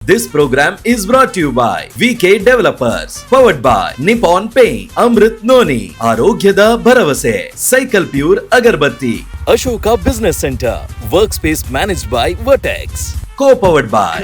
This program is brought to you by VK Developers, powered by Nippon Paint, Amrit Noni, ಆರೋಗ್ಯದ ಭರವಸೆ, Cycle Pure agarbatti, Ashoka Business Center, Workspace managed by Vertex, co-powered by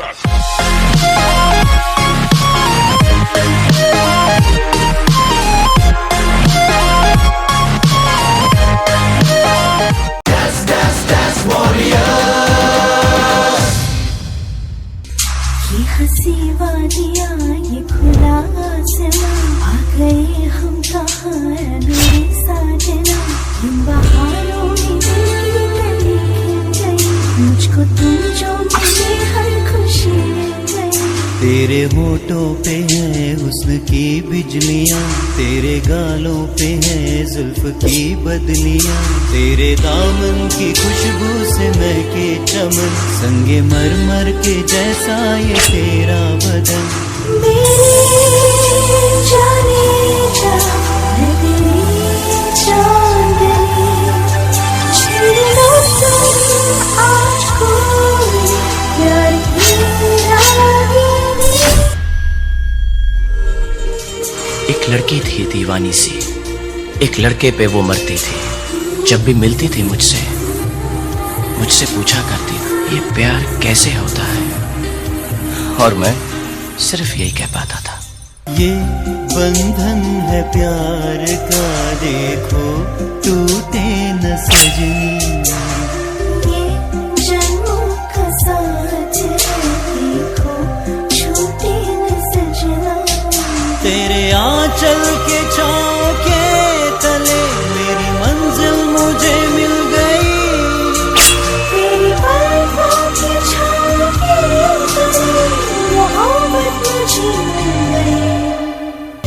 हंसी वादियाँ ये खुला आसमां, आ गए हम कहाँ मेरे साजना। इन बहारों में दिल की गली खिल गई, मुझको तुम जो मिले हर खुशी मिल गई। तेरे होठों पे है हुस्न की बिजलियाँ, तेरे गालों पे है जुल्फ की बदलियाँ, तेरे दामन की खुशबू से महके चमन, संगे मरमर के जैसा ये तेरा बदन। मेरे जाने जा मैं तेरी चांदनी, छेड़ो तुम आज कोई प्यार की रागिनी। एक लड़की थी दीवानी सी, एक लड़के पे वो मरती थी। जब भी मिलती थी मुझसे पूछा करती, ये प्यार कैसे होता है, और मैं सिर्फ यही कह पाता था, ये बंधन है प्यार का, देखो टूटे न सजनी। ये जन्मों का साथ है, देखो छूटे न सजना। तेरे आंचल के छाँव के तले मेरी मंजिल मुझे मिल गई, तेरी पलकों की छाँव के तले मोहब्बत मुझे मिल गई।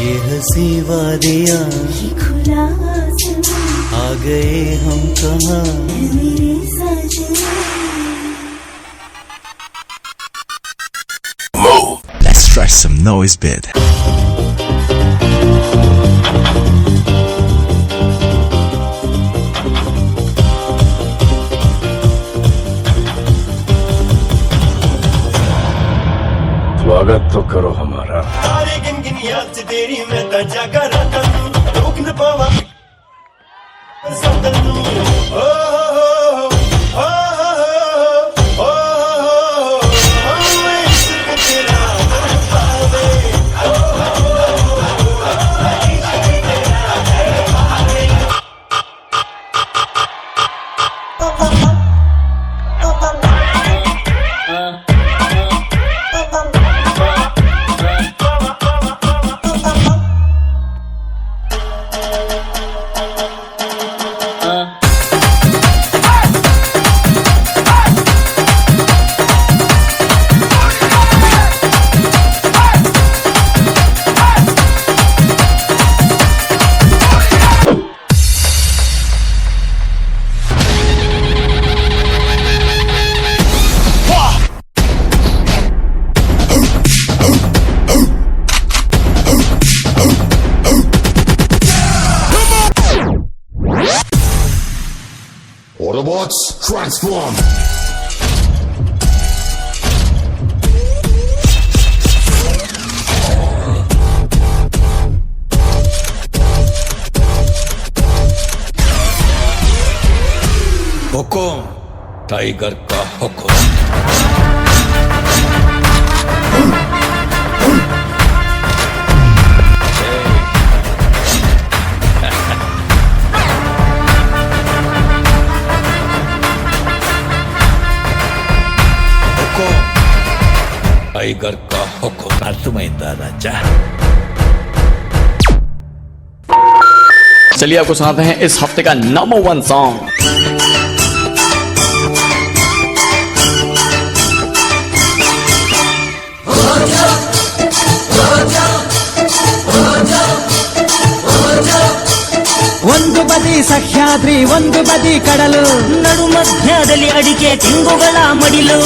ये हंसी वादियाँ ये खुला आसमां, आ गए हम कहाँ है मेरे साजना। Let's try some noise bit. स्वागत तो करो हमारा। तारे गिन याद से तेरी मैं तो जागा रहता हूँ, रोक न पावा सपनों। ओ मैं इश्क तेरा पावे। Autobots transform. हुकुम टाइगर का हुकुम। टाइगर का हुकुम। अर्थमैंदा राजा। चलिए आपको सुनाते हैं इस हफ्ते का नंबर 1 सॉन्ग। ಒಂದು ಬದಿ ಸಹ್ಯಾದ್ರಿ ಒಂದು ಬದಿ ಕಡಲು, ನಡು ಮಧ್ಯದಲ್ಲಿ ಅಡಿಕೆ ತೆಂಗುಗಳ ಮಡಿಲು.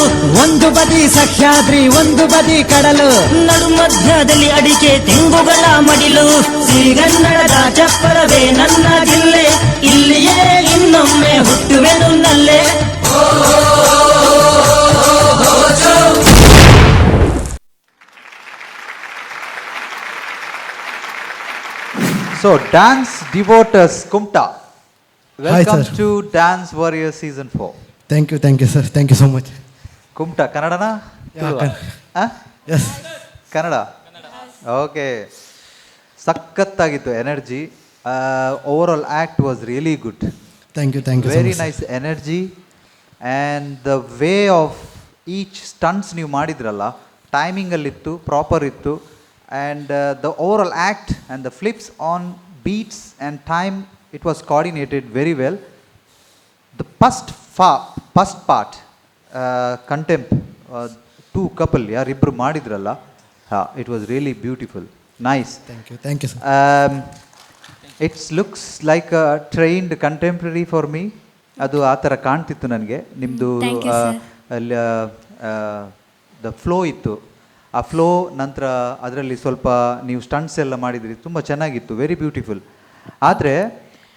ಒಂದು ಬದಿ ಸಹ್ಯಾದ್ರಿ ಒಂದು ಬದಿ ಕಡಲು, ನಡು ಮಧ್ಯದಲ್ಲಿ ಅಡಿಕೆ ತೆಂಗುಗಳ ಮಡಿಲು. ಸಿರಿಗನ್ನಡದ ಚಪ್ಪರವೇ ನನ್ನ ಜಿಲ್ಲೆ, ಇಲ್ಲಿಯೇ ಇನ್ನೊಮ್ಮೆ ಹುಟ್ಟುವೆನು ನಲ್ಲೆ. So, Dance Devotees Kumta, welcome sir. to Dance Warriors Season 4. Thank you sir, thank you so much. Kumta, ಕನ್ನಡನಾ? ಎಸ್. ಕನ್ನಡ. ಓಕೆ. ಸಖತ್ತಾಗಿತ್ತು energy. Overall act was really good. Thank you very nice energy and the way of each stunts ನೀವು ಮಾಡಿದ್ರಲ್ಲ, ಟೈಮಿಂಗಲ್ಲಿತ್ತು, proper ಇತ್ತು. And the overall act and the flips on beats and time, it was coordinated very well. The first part contemp, two couple ಯಾರಿಬ್ಬರು ಮಾಡಿದ್ರಲ್ಲ, it was really beautiful, nice. Thank you sir. It's looks like a trained contemporary for me. ಅದು ಆ ಥರ ಕಾಣ್ತಿತ್ತು ನನಗೆ. ನಿಮ್ಮದು the flow ಇತ್ತು, ಆ flow ನಂತರ ಅದರಲ್ಲಿ ಸ್ವಲ್ಪ ನೀವು ಸ್ಟಂಟ್ಸ್ ಎಲ್ಲ ಮಾಡಿದ್ರಿ, ತುಂಬ ಚೆನ್ನಾಗಿತ್ತು, ವೆರಿ ಬ್ಯೂಟಿಫುಲ್. ಆದರೆ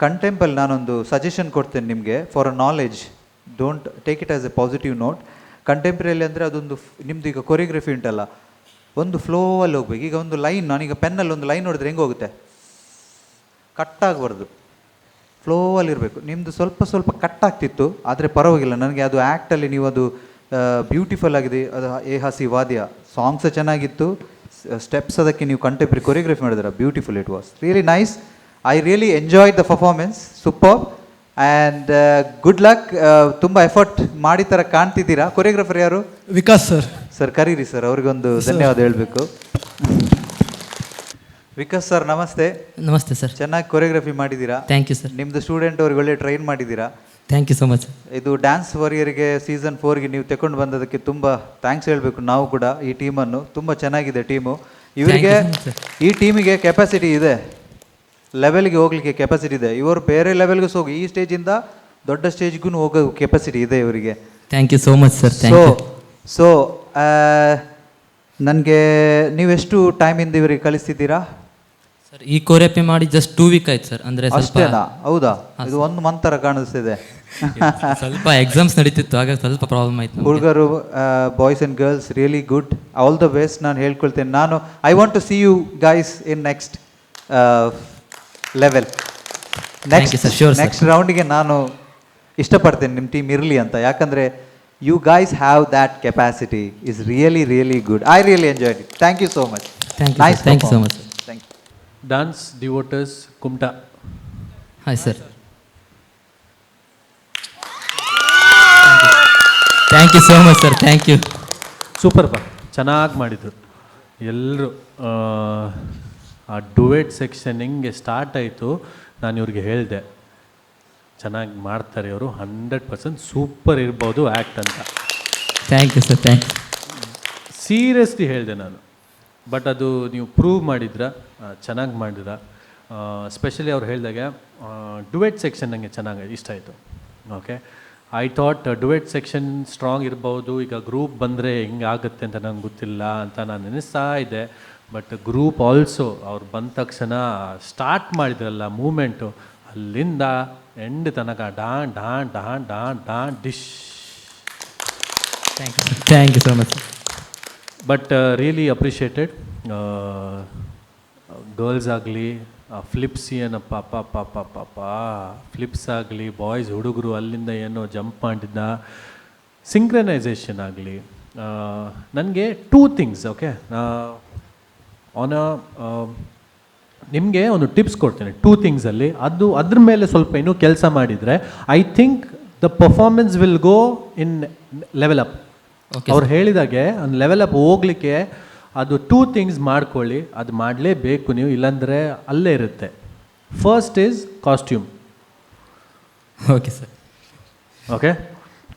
ಕಂಟೆಂಪಲ್ಲಿ ನಾನೊಂದು ಸಜೆಷನ್ ಕೊಡ್ತೇನೆ ನಿಮಗೆ for a knowledge, don't take it as a positive note. ಕಂಟೆಂಪ್ರರಿಯಲ್ಲಿ ಅಂದರೆ ಅದೊಂದು ನಿಮ್ಮದು ಈಗ ಕೊರಿಯೋಗ್ರಫಿ ಉಂಟಲ್ಲ, ಒಂದು ಫ್ಲೋವಲ್ಲಿ ಹೋಗ್ಬೇಕು. ಈಗ ಒಂದು ಲೈನ್, ನಾನೀಗ ಪೆನ್ನಲ್ಲಿ ಒಂದು ಲೈನ್ ನೋಡಿದ್ರೆ ಹೆಂಗೆ ಹೋಗುತ್ತೆ, ಕಟ್ ಆಗಬಾರ್ದು, ಫ್ಲೋವಲ್ಲಿರಬೇಕು. ನಿಮ್ಮದು ಸ್ವಲ್ಪ ಕಟ್ ಆಗ್ತಿತ್ತು, ಆದರೆ ಪರವಾಗಿಲ್ಲ. ನನಗೆ ಅದು ಆ್ಯಕ್ಟಲ್ಲಿ ನೀವು ಅದು ಬ್ಯೂಟಿಫುಲ್ ಆಗಿದೆ. ಅದು ಏ ಹಸಿ ವಾದ್ಯ ಸಾಂಗ್ಸ್ ಚೆನ್ನಾಗಿತ್ತು, ಸ್ಟೆಪ್ಸ್ ಅದಕ್ಕೆ ನೀವು ಕಂಟೆಂಪ್ರರಿ ಕೊರಿಯೋಗ್ರಫಿ ಮಾಡಿದ್ರೆ beautiful. It was really nice. I really enjoyed the performance, super and good luck. ತುಂಬ ಎಫರ್ಟ್ ಮಾಡಿ ಥರ ಕಾಣ್ತಿದ್ದೀರಾ. ಕೊರಿಯೋಗ್ರಫರ್ ಯಾರು? ವಿಕಾಸ್ ಸರ್. ಸರ್ ಕರೀರಿ ಸರ್, ಅವ್ರಿಗೊಂದು ಧನ್ಯವಾದ ಹೇಳಬೇಕು. ವಿಕಾಸ್ ಸರ್ ನಮಸ್ತೆ. ನಮಸ್ತೆ ಸರ್. ಚೆನ್ನಾಗಿ ಕೊರಿಯೋಗ್ರಫಿ ಮಾಡಿದ್ದೀರಾ. Thank you sir. ನಿಮ್ಮದು ಸ್ಟೂಡೆಂಟ್ ಅವ್ರಿಗೆ ಒಳ್ಳೆ ಟ್ರೈನ್ ಮಾಡಿದ್ದೀರಾ. Thank you so much. ಇದು ಡ್ಯಾನ್ಸ್ ವಾರಿಯರ್ಗೆ ಸೀಸನ್ 4ಗೆ ನೀವು ತಗೊಂಡು ಬಂದದಕ್ಕೆ ತುಂಬ ಥ್ಯಾಂಕ್ಸ್ ಹೇಳಬೇಕು ನಾವು ಕೂಡ. ಈ ಟೀಮನ್ನು ತುಂಬ ಚೆನ್ನಾಗಿದೆ ಟೀಮು. ಇವರಿಗೆ ಈ ಟೀಮಿಗೆ ಕೆಪಾಸಿಟಿ ಇದೆ, ಲೆವೆಲ್ಗೆ ಹೋಗ್ಲಿಕ್ಕೆ ಕೆಪಾಸಿಟಿ ಇದೆ. ಇವರು ಬೇರೆ ಲೆವೆಲ್ಗೂ ಹೋಗಿ ಈ ಸ್ಟೇಜಿಂದ ದೊಡ್ಡ ಸ್ಟೇಜ್ಗೂ ಹೋಗೋ ಕೆಪಾಸಿಟಿ ಇದೆ ಇವರಿಗೆ. Thank you so much sir. So ನನಗೆ ನೀವೆಷ್ಟು ಟೈಮಿಂದ ಇವರಿಗೆ ಕಲಿಸ್ತಿದ್ದೀರಾ ಸರ್? ಈ ಕೊರಿಯೋಗ್ರಫಿ ಮಾಡಿ ಜಸ್ಟ್ 2 ವೀಕ್ ಆಯ್ತು ಸರ್. ಅಂದರೆ ಅಷ್ಟೇನಾ? ಹೌದಾ? ಇದು 1 ಮಂತ್ ಥರ ಕಾಣಿಸ್ತಿದೆ. ಸ್ವಲ್ಪ ಎಕ್ಸಾಮ್ಸ್ ನಡೀತಿತ್ತು, ಹಾಗಾಗಿ ಸ್ವಲ್ಪ ಪ್ರಾಬ್ಲಮ್ ಆಯ್ತು. ಹುಡುಗರು, boys and girls, really good, all the best ನಾನು ಹೇಳ್ಕೊಳ್ತೇನೆ. ನಾನು I want to see you guys in next level. Next ರೌಂಡಿಗೆ ನಾನು ಇಷ್ಟಪಡ್ತೇನೆ ನಿಮ್ಮ ಟೀಮ್ ಇರಲಿ ಅಂತ. ಯಾಕಂದರೆ you guys have that capacity, is really really good. I really enjoyed it. Thank you so much. Thank you so much. Thank you. Dance Devotees Kumta. Hi sir. Thank you so much sir. Thank you. Super ಬಾ, ಚೆನ್ನಾಗಿ ಮಾಡಿದರು ಎಲ್ಲರೂ. ಆ duet section ಹೆಂಗೆ start ಆಯಿತು, ನಾನು ಇವ್ರಿಗೆ ಹೇಳಿದೆ ಚೆನ್ನಾಗಿ ಮಾಡ್ತಾರೆ ಇವರು, 100% ಸೂಪರ್ ಇರ್ಬೋದು ಆ್ಯಕ್ಟ್ ಅಂತ. Thank you sir. Thank you. Seriously ಹೇಳಿದೆ ನಾನು. ಬಟ್ ಅದು ನೀವು ಪ್ರೂವ್ ಮಾಡಿದ್ರ, ಚೆನ್ನಾಗಿ ಮಾಡಿದ್ರ. ಸ್ಪೆಷಲಿ ಅವ್ರು ಹೇಳಿದಾಗೆ ಡುವೆಟ್ ಸೆಕ್ಷನ್ ನನಗೆ ಚೆನ್ನಾಗಿ ಇಷ್ಟ ಆಯಿತು. Okay, I thought duet section strong ಇರ್ಬೋದು, ಈಗ ಗ್ರೂಪ್ ಬಂದರೆ ಹೆಂಗೆ ಆಗುತ್ತೆ ಅಂತ ನಂಗೆ ಗೊತ್ತಿಲ್ಲ ಅಂತ ನಾನು ನೆನೆಸ್ತಾ ಇದ್ದೆ. ಬಟ್ ಗ್ರೂಪ್ ಆಲ್ಸೋ ಅವ್ರು ಬಂದ ತಕ್ಷಣ ಸ್ಟಾರ್ಟ್ ಮಾಡಿದ್ರಲ್ಲ ಮೂಮೆಂಟು, ಅಲ್ಲಿಂದ ಎಂಡ್ ತನಕ ಡಾನ್ ಡಾನ್ ಡಾನ್ ಡಾನ್ ಡಾನ್ ಡಿಶ್. Thank you so much. But really appreciated. Girls ಆಗಲಿ, ಫ್ಲಿಪ್ಸ್ ಏನಪ್ಪ ಪಾಪ ಫ್ಲಿಪ್ಸ್ ಆಗಲಿ, ಬಾಯ್ಸ್ ಹುಡುಗರು ಅಲ್ಲಿಂದ ಏನೋ ಜಂಪ್ ಮಾಡಿದ್ದ, ಸಿಂಕ್ರನೈಸೇಷನ್ ಆಗಲಿ. ನನಗೆ 2 ಥಿಂಗ್ಸ್. ಓಕೆ, ನಿಮಗೆ ಒಂದು ಟಿಪ್ಸ್ ಕೊಡ್ತೇನೆ 2 ಥಿಂಗ್ಸಲ್ಲಿ. ಅದ್ರ ಮೇಲೆ ಸ್ವಲ್ಪ ಇನ್ನೂ ಕೆಲಸ ಮಾಡಿದರೆ I think the performance will go in level up. ಅವ್ರು ಹೇಳಿದಾಗೆ ಒಂದು ಲೆವೆಲ್ ಅಪ್ ಹೋಗಲಿಕ್ಕೆ ಅದು 2 ಥಿಂಗ್ಸ್ ಮಾಡ್ಕೊಳ್ಳಿ. ಅದು ಮಾಡಲೇಬೇಕು ನೀವು, ಇಲ್ಲಾಂದರೆ ಅಲ್ಲೇ ಇರುತ್ತೆ. First is costume. Okay sir. Okay,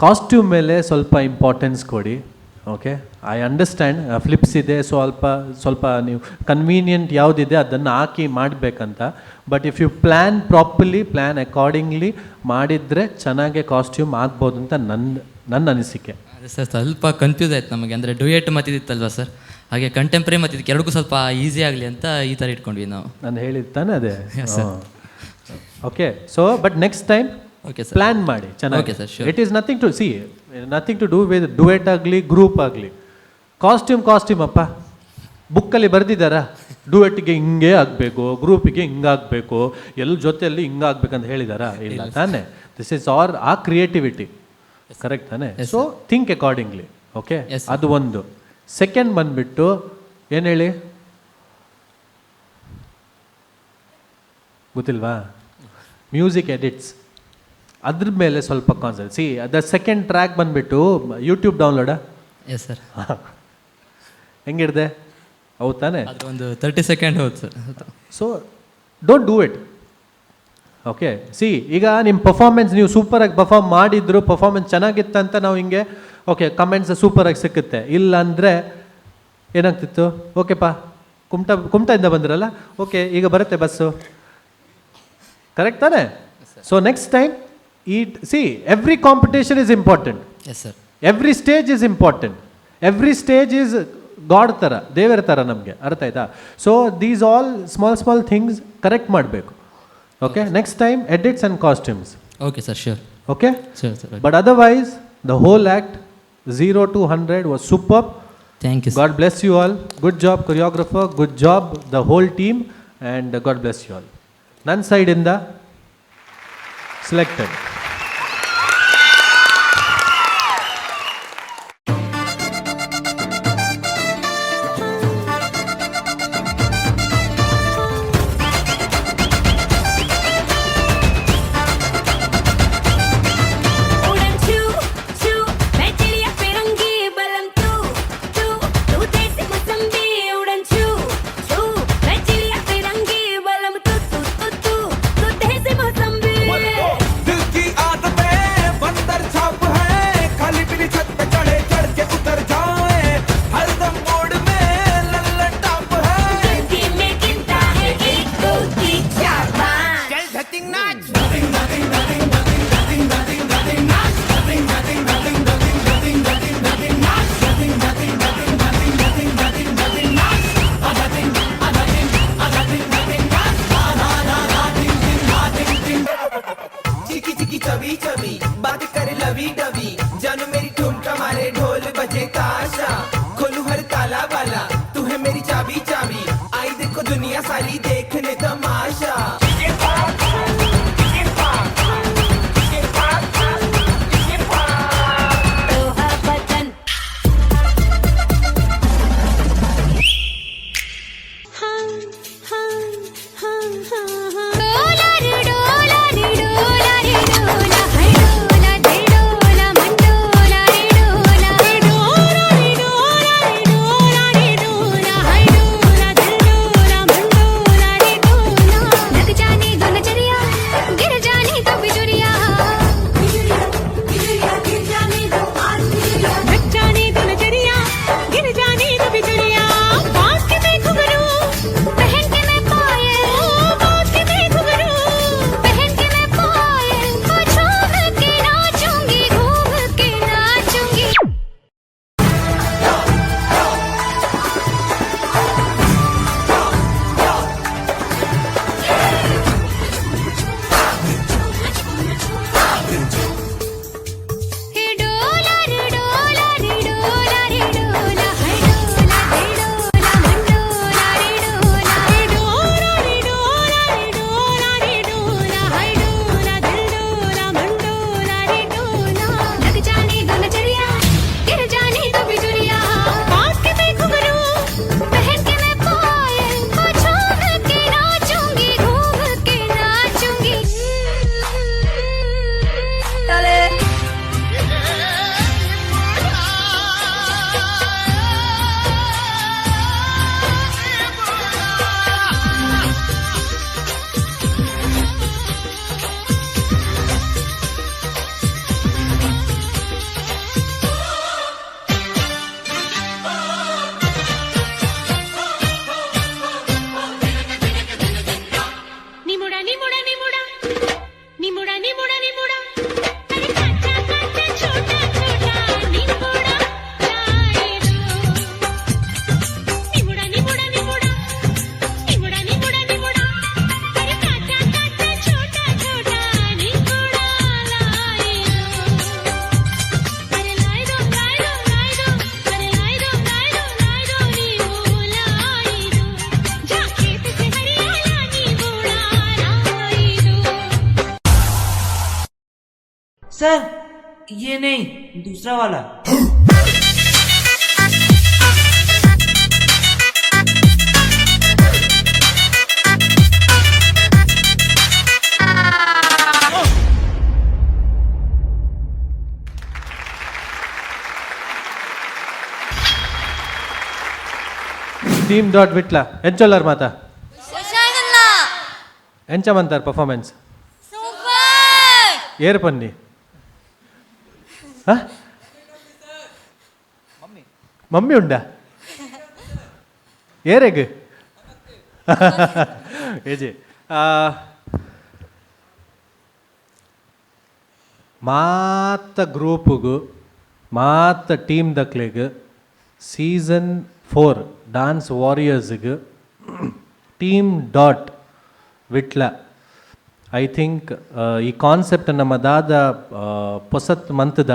costume ಮೇಲೆ ಸ್ವಲ್ಪ ಇಂಪಾರ್ಟೆನ್ಸ್ ಕೊಡಿ. ಓಕೆ, ಐ ಅಂಡರ್ಸ್ಟ್ಯಾಂಡ್ ಫ್ಲಿಪ್ಸ್ ಇದೆ, ಸ್ವಲ್ಪ ನೀವು ಕನ್ವೀನಿಯೆಂಟ್ ಯಾವುದಿದೆ ಅದನ್ನು ಹಾಕಿ ಮಾಡಬೇಕಂತ. But if you plan properly, plan accordingly ಮಾಡಿದರೆ ಚೆನ್ನಾಗೆ ಕಾಸ್ಟ್ಯೂಮ್ ಆಗ್ಬೋದು ಅಂತ ನನ್ನ ಅನಿಸಿಕೆ. ಅದೇ ಸರ್, ಸ್ವಲ್ಪ ಕನ್ಫ್ಯೂಸ್ ಆಯ್ತು ನಮಗೆ. ಅಂದರೆ ಡುಯೆಟ್ ಮತ್ತಿದಿತ್ತಲ್ವ ಸರ್, ಹಾಗೆ ಕಂಟೆಂಪ್ರರಿ ಮತ್ತಿದ್ದಕ್ಕೆ ಎರಡಕ್ಕೂ ಸ್ವಲ್ಪ ಈಸಿ ಆಗಲಿ ಅಂತ ಈ ಥರ ಇಟ್ಕೊಂಡ್ವಿ ನಾವು. ನಾನು ಹೇಳಿದ್ದಾನೆ ಅದೇ. Okay, so but next time okay sir, plan ಮಾಡಿ ಚೆನ್ನಾಗಿ. Okay sir, it is nothing to do with duet ಆಗಲಿ ಗ್ರೂಪ್ ಆಗಲಿ. ಕಾಸ್ಟ್ಯೂಮ್ ಅಪ್ಪ ಬುಕ್ಕಲ್ಲಿ ಬರೆದಿದ್ದಾರಾ? ಡುವೆಟ್ಗೆ ಹಿಂಗೆ ಆಗಬೇಕು, ಗ್ರೂಪಿಗೆ ಹಿಂಗಾಗಬೇಕು, ಎಲ್ಲ ಜೊತೆಯಲ್ಲಿ ಹಿಂಗಾಗಬೇಕಂತ ಹೇಳಿದಾರಾ? ಇಲ್ಲ ತಾನೇ. ದಿಸ್ ಇಸ್ ಆ ಕ್ರಿಯೇಟಿವಿಟಿ, ಕರೆಕ್ಟ್ ತಾನೇ? So think accordingly. ಓಕೆ, ಅದು ಒಂದು. ಸೆಕೆಂಡ್ ಬಂದ್ಬಿಟ್ಟು ಏನು ಹೇಳಿ, ಗೊತ್ತಿಲ್ವಾ? ಮ್ಯೂಸಿಕ್ ಎಡಿಟ್ಸ್, ಅದ್ರ ಮೇಲೆ ಸ್ವಲ್ಪ concentrate. See the second track ಬಂದ್ಬಿಟ್ಟು ಯೂಟ್ಯೂಬ್ ಡೌನ್ಲೋಡಾ? Yes sir. ಹೆಂಗಿಡ್ದೆ? ಹೌದು ತಾನೆ? ಒಂದು 30 ಸೆಕೆಂಡ್ ಹೌದು sir. So don't do it. Okay, see ಈಗ ನಿಮ್ಮ ಪರ್ಫಾರ್ಮೆನ್ಸ್ ನೀವು ಸೂಪರಾಗಿ ಪರ್ಫಾರ್ಮ್ ಮಾಡಿದ್ರು, ಪರ್ಫಾರ್ಮೆನ್ಸ್ ಚೆನ್ನಾಗಿತ್ತಂತ ನಾವು ಹಿಂಗೆ ಓಕೆ ಕಮೆಂಟ್ಸ್ ಸೂಪರಾಗಿ ಸಿಕ್ಕುತ್ತೆ. ಇಲ್ಲ ಅಂದರೆ ಏನಾಗ್ತಿತ್ತು? ಓಕೆಪ್ಪ ಕುಮಟಾದಿಂದ ಬಂದಿರಲ್ಲ, ಓಕೆ ಈಗ ಬರುತ್ತೆ ಬಸ್ಸು, ಕರೆಕ್ಟ್ ತಾನೆ? So next time every competition is important. Yes sir. Every stage is important. Every stage is god ಥರ, ದೇವರ ಥರ ನಮಗೆ, ಅರ್ಥ ಆಯ್ತಾ? So these all small things correct ಮಾಡಬೇಕು. Okay, next time edits and costumes. Okay sir, sure. Okay, sure sir. But otherwise the whole act 0 to 100 was superb. Thank you, sir. God bless you all. Good job choreographer, good job the whole team, and God bless you all. Nan side in the selected. Sir ये नहीं, दूसरा वाला। Team dot విట్లా ఎంచోళ్ళారు మాత ఎంచమంటారు performance ఏరు పన్ని mummy ఉండా ఏరెగ్ AG ಮಾತ ಗ್ರೂಪ್ಗೂ ಮಾತ ಟೀಮ್ ದಕ್ಲೆಗ್ ಸೀಸನ್ 4 ಡಾನ್ಸ್ ವಾರಿಯರ್ಸ್ಗೆ team dot Vitla I think ಈ ಕಾನ್ಸೆಪ್ಟ್ ನಮ್ಮದಾದ ಪೊಸತ್ ಮಂತದ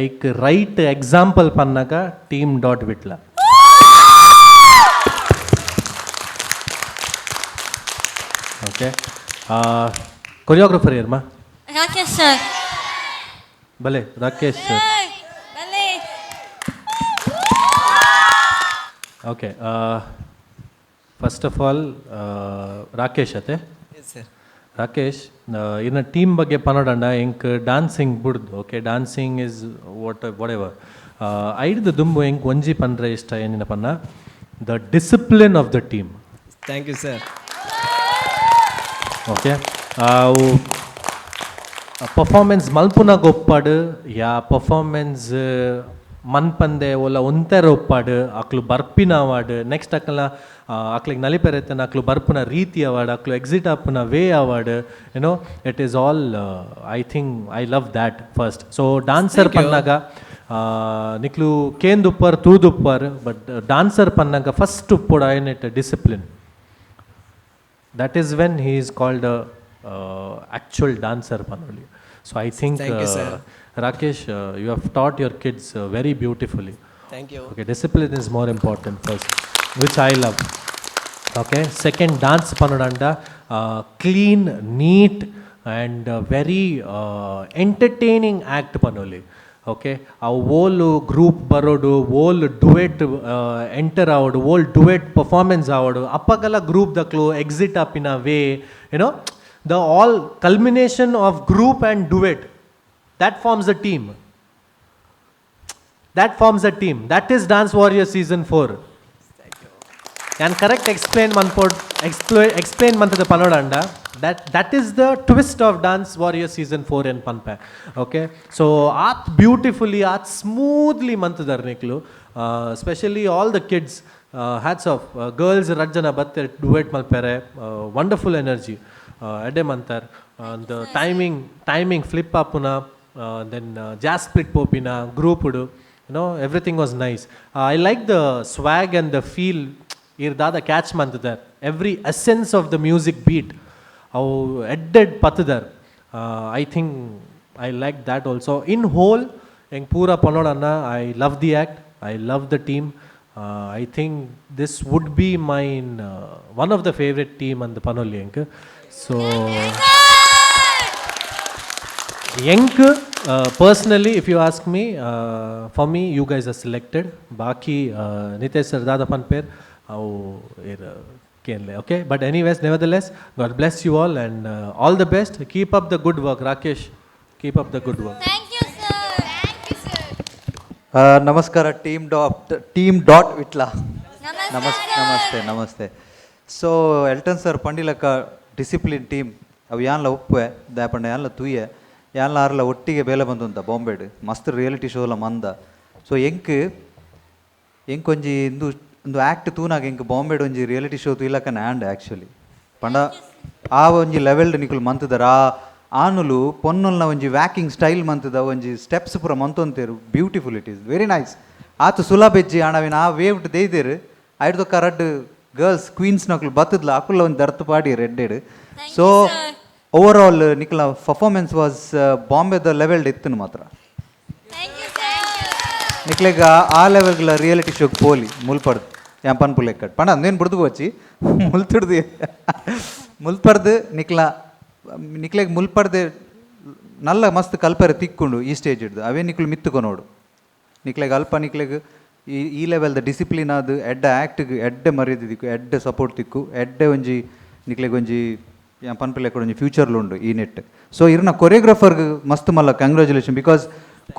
ಐಕ್ ರೈಟ್ ಎಕ್ಸಾಂಪಲ್ ಪನ್ನಗ team dot Vitla. Okay choreographer ಏರ್ಮಾ ರಾಕೇಶ್ ಸರ್. ಭಲೆ Rakesh sir. Okay first of all Rakesh ಅತೆ ರಾಕೇಶ್ ಇನ್ನ ಟೀಮ್ ಬಗ್ಗೆ ಪನ್ನೋಡಂಡ ಎಂಕ್ ಡಾನ್ಸಿಂಗ್ ಬಿಡ್ದು. Okay dancing is whatever ಐಡ್ದು ದುಂಬು ಎಂಕ್ ಒಂಜಿ ಪನ್ರೆ ಇಷ್ಟ ಏನಿನ ಪನ್ನ the discipline of the team. Thank you sir. Okay ಅವು ಪರ್ಫಾರ್ಮೆನ್ಸ್ ಮಲ್ಪುನಾಗ ಒಪ್ಪಾಡು ಯಾ ಪರ್ಫಾರ್ಮೆನ್ಸ್ ಮನ್ಪಂದೆ ಒಲ್ಲ ಒಂಥರ ಒಪ್ಪಾಡು ಅಕ್ಲು ಬರ್ಪಿನ ಅವಾರ್ಡ್ ನೆಕ್ಸ್ಟ್ ಅಕ್ಲಿಗೆ ನಲಿಪೆರೆತನ ಅಕ್ಲು ಬರ್ಪುನ ರೀತಿ ಅವಾರ್ಡ್ ಅಕ್ಲು ಎಕ್ಸಿಟ್ ಆಪುನ ವೇ ಅವಾರ್ಡ್ you know it is all I think I love that first. So dancer ಪನ್ನಾಗ ನಿಕ್ಲು ಕೇಂದುಪ್ಪರ್ ತೂದುಪ್ಪರ್ ಬಟ್ ಡಾನ್ಸರ್ ಪನ್ನಾಗ ಫಸ್ಟ್ ಉಪ್ಪೋಡು ಐನೆಟ್ discipline. That is when he is called a actual dancer Panoli. So I think Rakesh, you have taught your kids very beautifully. Thank you. Okay, discipline is more important first, which I love. Okay, second dance Panodanda, clean, neat and very entertaining act Panoli. Okay ಆ ಓಲ್ group ಬರೋಡು ಓಲ್ duet enter ಆವಡು ಓಲ್ duet performance ಆವಡು ಅಪ್ಪಗೆಲ್ಲ group ದಕ್ಲು exit ಅಪ್ಪಿನ way you know the all culmination of group and duet that forms a team. That forms a team. That is dance warrior season 4. ನಾನು ಕರೆಕ್ಟ್ ಎಕ್ಸ್ಪ್ಲೇನ್ ಮಂತದ ಪನೋಡಂಡ that is the twist of Dance Warrior season 4 in Panpe. Okay, so art beautifully, art smoothly mantadar niklu, especially all the kids, hats off. Girls rajjana batte duet malpere, wonderful energy ede mantar, the timing flip upuna, then jazz split popina group udu, you know, everything was nice. I like the swag and the feel irdada catch mantadar, every essence of the music beat ಅವು ಎಡ್ಡೆಡ್ ಪತ್ತದರ್. I think I like that also. In whole ಹೆಂಗೆ ಪೂರ ಪನ್ನೋಡನ್ನ I love the act, I love the team. I think this would be mine one of the favourite team ಅಂದ ಪನೋಲಿ ಹೆಂಗೆ. So ಹೆಂಗೆ personally if you ask me, for me you guys are selected. ಬಾಕಿ Nitesh sir ದಾದ ಪನ್ಪೇರ್ ಅವು okay, but anyways, nevertheless, God bless you all and all the best. Keep up the good work, Rakesh. Keep up the good work. Thank you sir. Thank you sir. Namaskara team dot vitla. Namaste. So Elton sir pandilaka discipline team avu yanla uppwe dapanda yanla tuye yanla arla ottige bela bandu anta Bombay mast reality show la manda. So enk konji ಒಂದು act ತೂನಾಗ ಇಂಕ ಬಾಂಬೆಡ್ ಒಂಜಿ reality show ತೂಯಿಲಕ್ಕ and actually ಪಂಡ ಆ ಒಂಜಿ levelled ನಿಕುಲು ಮಂತದರ ಆನುಲು ಪೊನ್ನಲ್ನ ಒಂಜಿ ವ್ಯಾಕಿಂಗ್ style ಮಂತದ ಒಂಜಿ steps ಪೂರ ಮಂತೊಂತೇರು beautiful. It is very nice. ಆತು ಸುಲಭೆಜ್ಜಿ ಆಣವಿನ ಆ ವೇವ್ಡ್ ದೇಯ್ದೇರು ಐಡ್ದೊಕ್ಕ ರಡ್ ಗರ್ಲ್ಸ್ ಕ್ವೀನ್ಸ್ ನಕುಲು ಬತ್ತದ್ಲ ಅಕುಲ್ಲ ಒಂದು ದರ್ತು ಪಾಡಿ ರೆಡ್ಡೆಡ್. ಸೊ ಓವರ್ ಆಲ್ ನಿಕುಲ ಪರ್ಫಾರ್ಮೆನ್ಸ್ ವಾಸ್ ಬಾಂಬೆದ ಲೆವೆಲ್ಡ್ ಇತ್ತು ಮಾತ್ರ. ನಿಕ್ಲೆಗ ಆ ಲೆವೆಲ್ಗಳ ರಿಯಾಲಿಟಿ ಶೋಗೆ ಪೋಲಿ ಮುಲ್ಪಡ್ದು ಯಾಂಪನ್ ಪುಲೆಕ್ಕಡ್ ಪಂಡ ಅಂದೇನು ಬಿಡ್ದು వచ్చి ಮುಲ್ತಿಡ್ದು ಮುಲ್ಪಡ್ದು ನಿಕ್ಲೆಗ್ ಮುಲ್ಪಡ್ದೆ ನಲ್ಲ ಮಸ್ತ್ ಕಲ್ಪರೆ ತಿಕ್ಕೊಂಡು ಈ ಸ್ಟೇಜ್ ಹಿಡ್ದು ಅವೇ ನಿಕ್ಲು ಮಿತ್ತುಕೊನೋಡು ನಿಕ್ಲೆಗೆ ಅಲ್ಪ ನಿಕ್ಲೆಗೆ ಈ ಲೆವೆಲ್ದ ಡಿಸಿಪ್ಲಿನ್ ಅದು ಎಡ್ಡೆ ಆ್ಯಕ್ಟ್ಗೆ ಎಡ್ಡೆ ಮರ್ಯಾದೆ ತಿಕ್ಕು ಎಡ್ಡೆ ಸಪೋರ್ಟ್ ತಿಕ್ಕು ಎಡ್ಡೆ ಒಂಜಿ ನಿಕ್ಲೆಗೆ ಒಂಜಿ ಪನ್ಪಲೆ ಕೂಡ ಒಂಜಿ ಫ್ಯೂಚರ್ಲು ಉಂಡು ಈ ನೆಟ್. ಸೊ ಇರ್ನ ಕೊರಿಯೋಗ್ರಾಫರ್ಗೆ ಮಸ್ತ್ ಮಲ್ಲ ಕಂಗ್ರ್ಯಾಚುಲೇಷನ್, ಬಿಕಾಸ್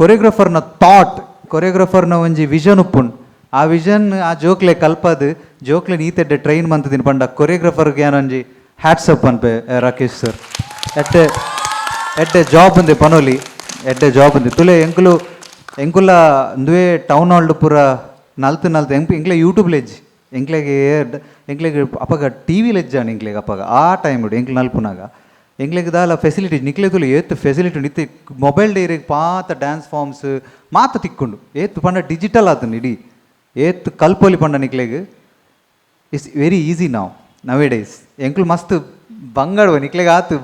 ಕೊರಿಯೋಗ್ರಾಫರ್ನ ಥಾಟ್, ಕೊರಿಯೋಗ್ರಾಫರ್ನ ಒಂಜಿ ವಿಷನ್ ಉಪ್ಪುಂಡು. ಆ ವಿಷನ್ ಆ ಜೋಕ್ಲೆ ಕಲ್ಪದು ಜೋಕ್ಲೆ ನೀತೆಡ್ಡೆ ಟ್ರೈನ್ ಮಂತದಿನ ಪಂಡ ಕೊರಿಯೋಗ್ರಾಫರ್ಗೆ ಏನೊಂಜಿ ಹ್ಯಾಟ್ಸಪ್ ಅನ್ಪೆ ರಾಕೇಶ್ ಸರ್. ಎಡ್ಡೆ ಜಾಬ್ ಅಂದೆ ಪನೋಲಿ ಎಡ್ಡೆ ಜಾಬ್ ಅಂದೆ ತುಲೆ ಎಂಕುಲ ದುವೆ ಟೌನ್ ಹಾಲ್ಡ್ ಪೂರ ನಲ್ತು ಎಂಕ್ಲೆ ಯೂಟ್ಯೂಬ್ ಲೆಜ್ ಎಂಕ್ಲೆಗೆ ಅಪ್ಪಗ ಟಿ ವಿ ಲೆಜ್ಜಾಣ ಎಂಕ್ಲೆಗೆ ಅಪ್ಪಗ ಆ ಟೈಮ್ ಇಡು ಎಂಕ್ಲೆ ನಲ್ಪುನಾಗ ಎಂಕ್ಲೆಗೆ ದಾಲ ಫೆಸಿಲಿಟಿ ನಿಕ್ಲೆ ತುಲೆ ಏತ್ ಫೆಸಿಲಿಟಿ ನಿತ್ತಿ ಮೊಬೈಲ್ ಡೈರಿಗೆ ಪಾತ ಡ್ಯಾನ್ಸ್ ಫಾರ್ಮ್ಸ್ ಮಾತ ತಿಕ್ಕೊಂಡು ಏತ್ ಪಂಡ ಡಿಜಿಟಲ್ ಆತನು ಇಡೀ ಏತ್ ಕಲ್ಪೋಲಿ ಪಂಡ ನಿಕ್ಲೆಗೆ ಇಟ್ಸ್ ವೆರಿ ಈಸಿ ನವೇ ಡೇಸ್ ಎಂಕ್ಲು ಮಸ್ತ್ ಬಂಗಡುವ ನಿಕ್ಲೆಗೆ ಆತು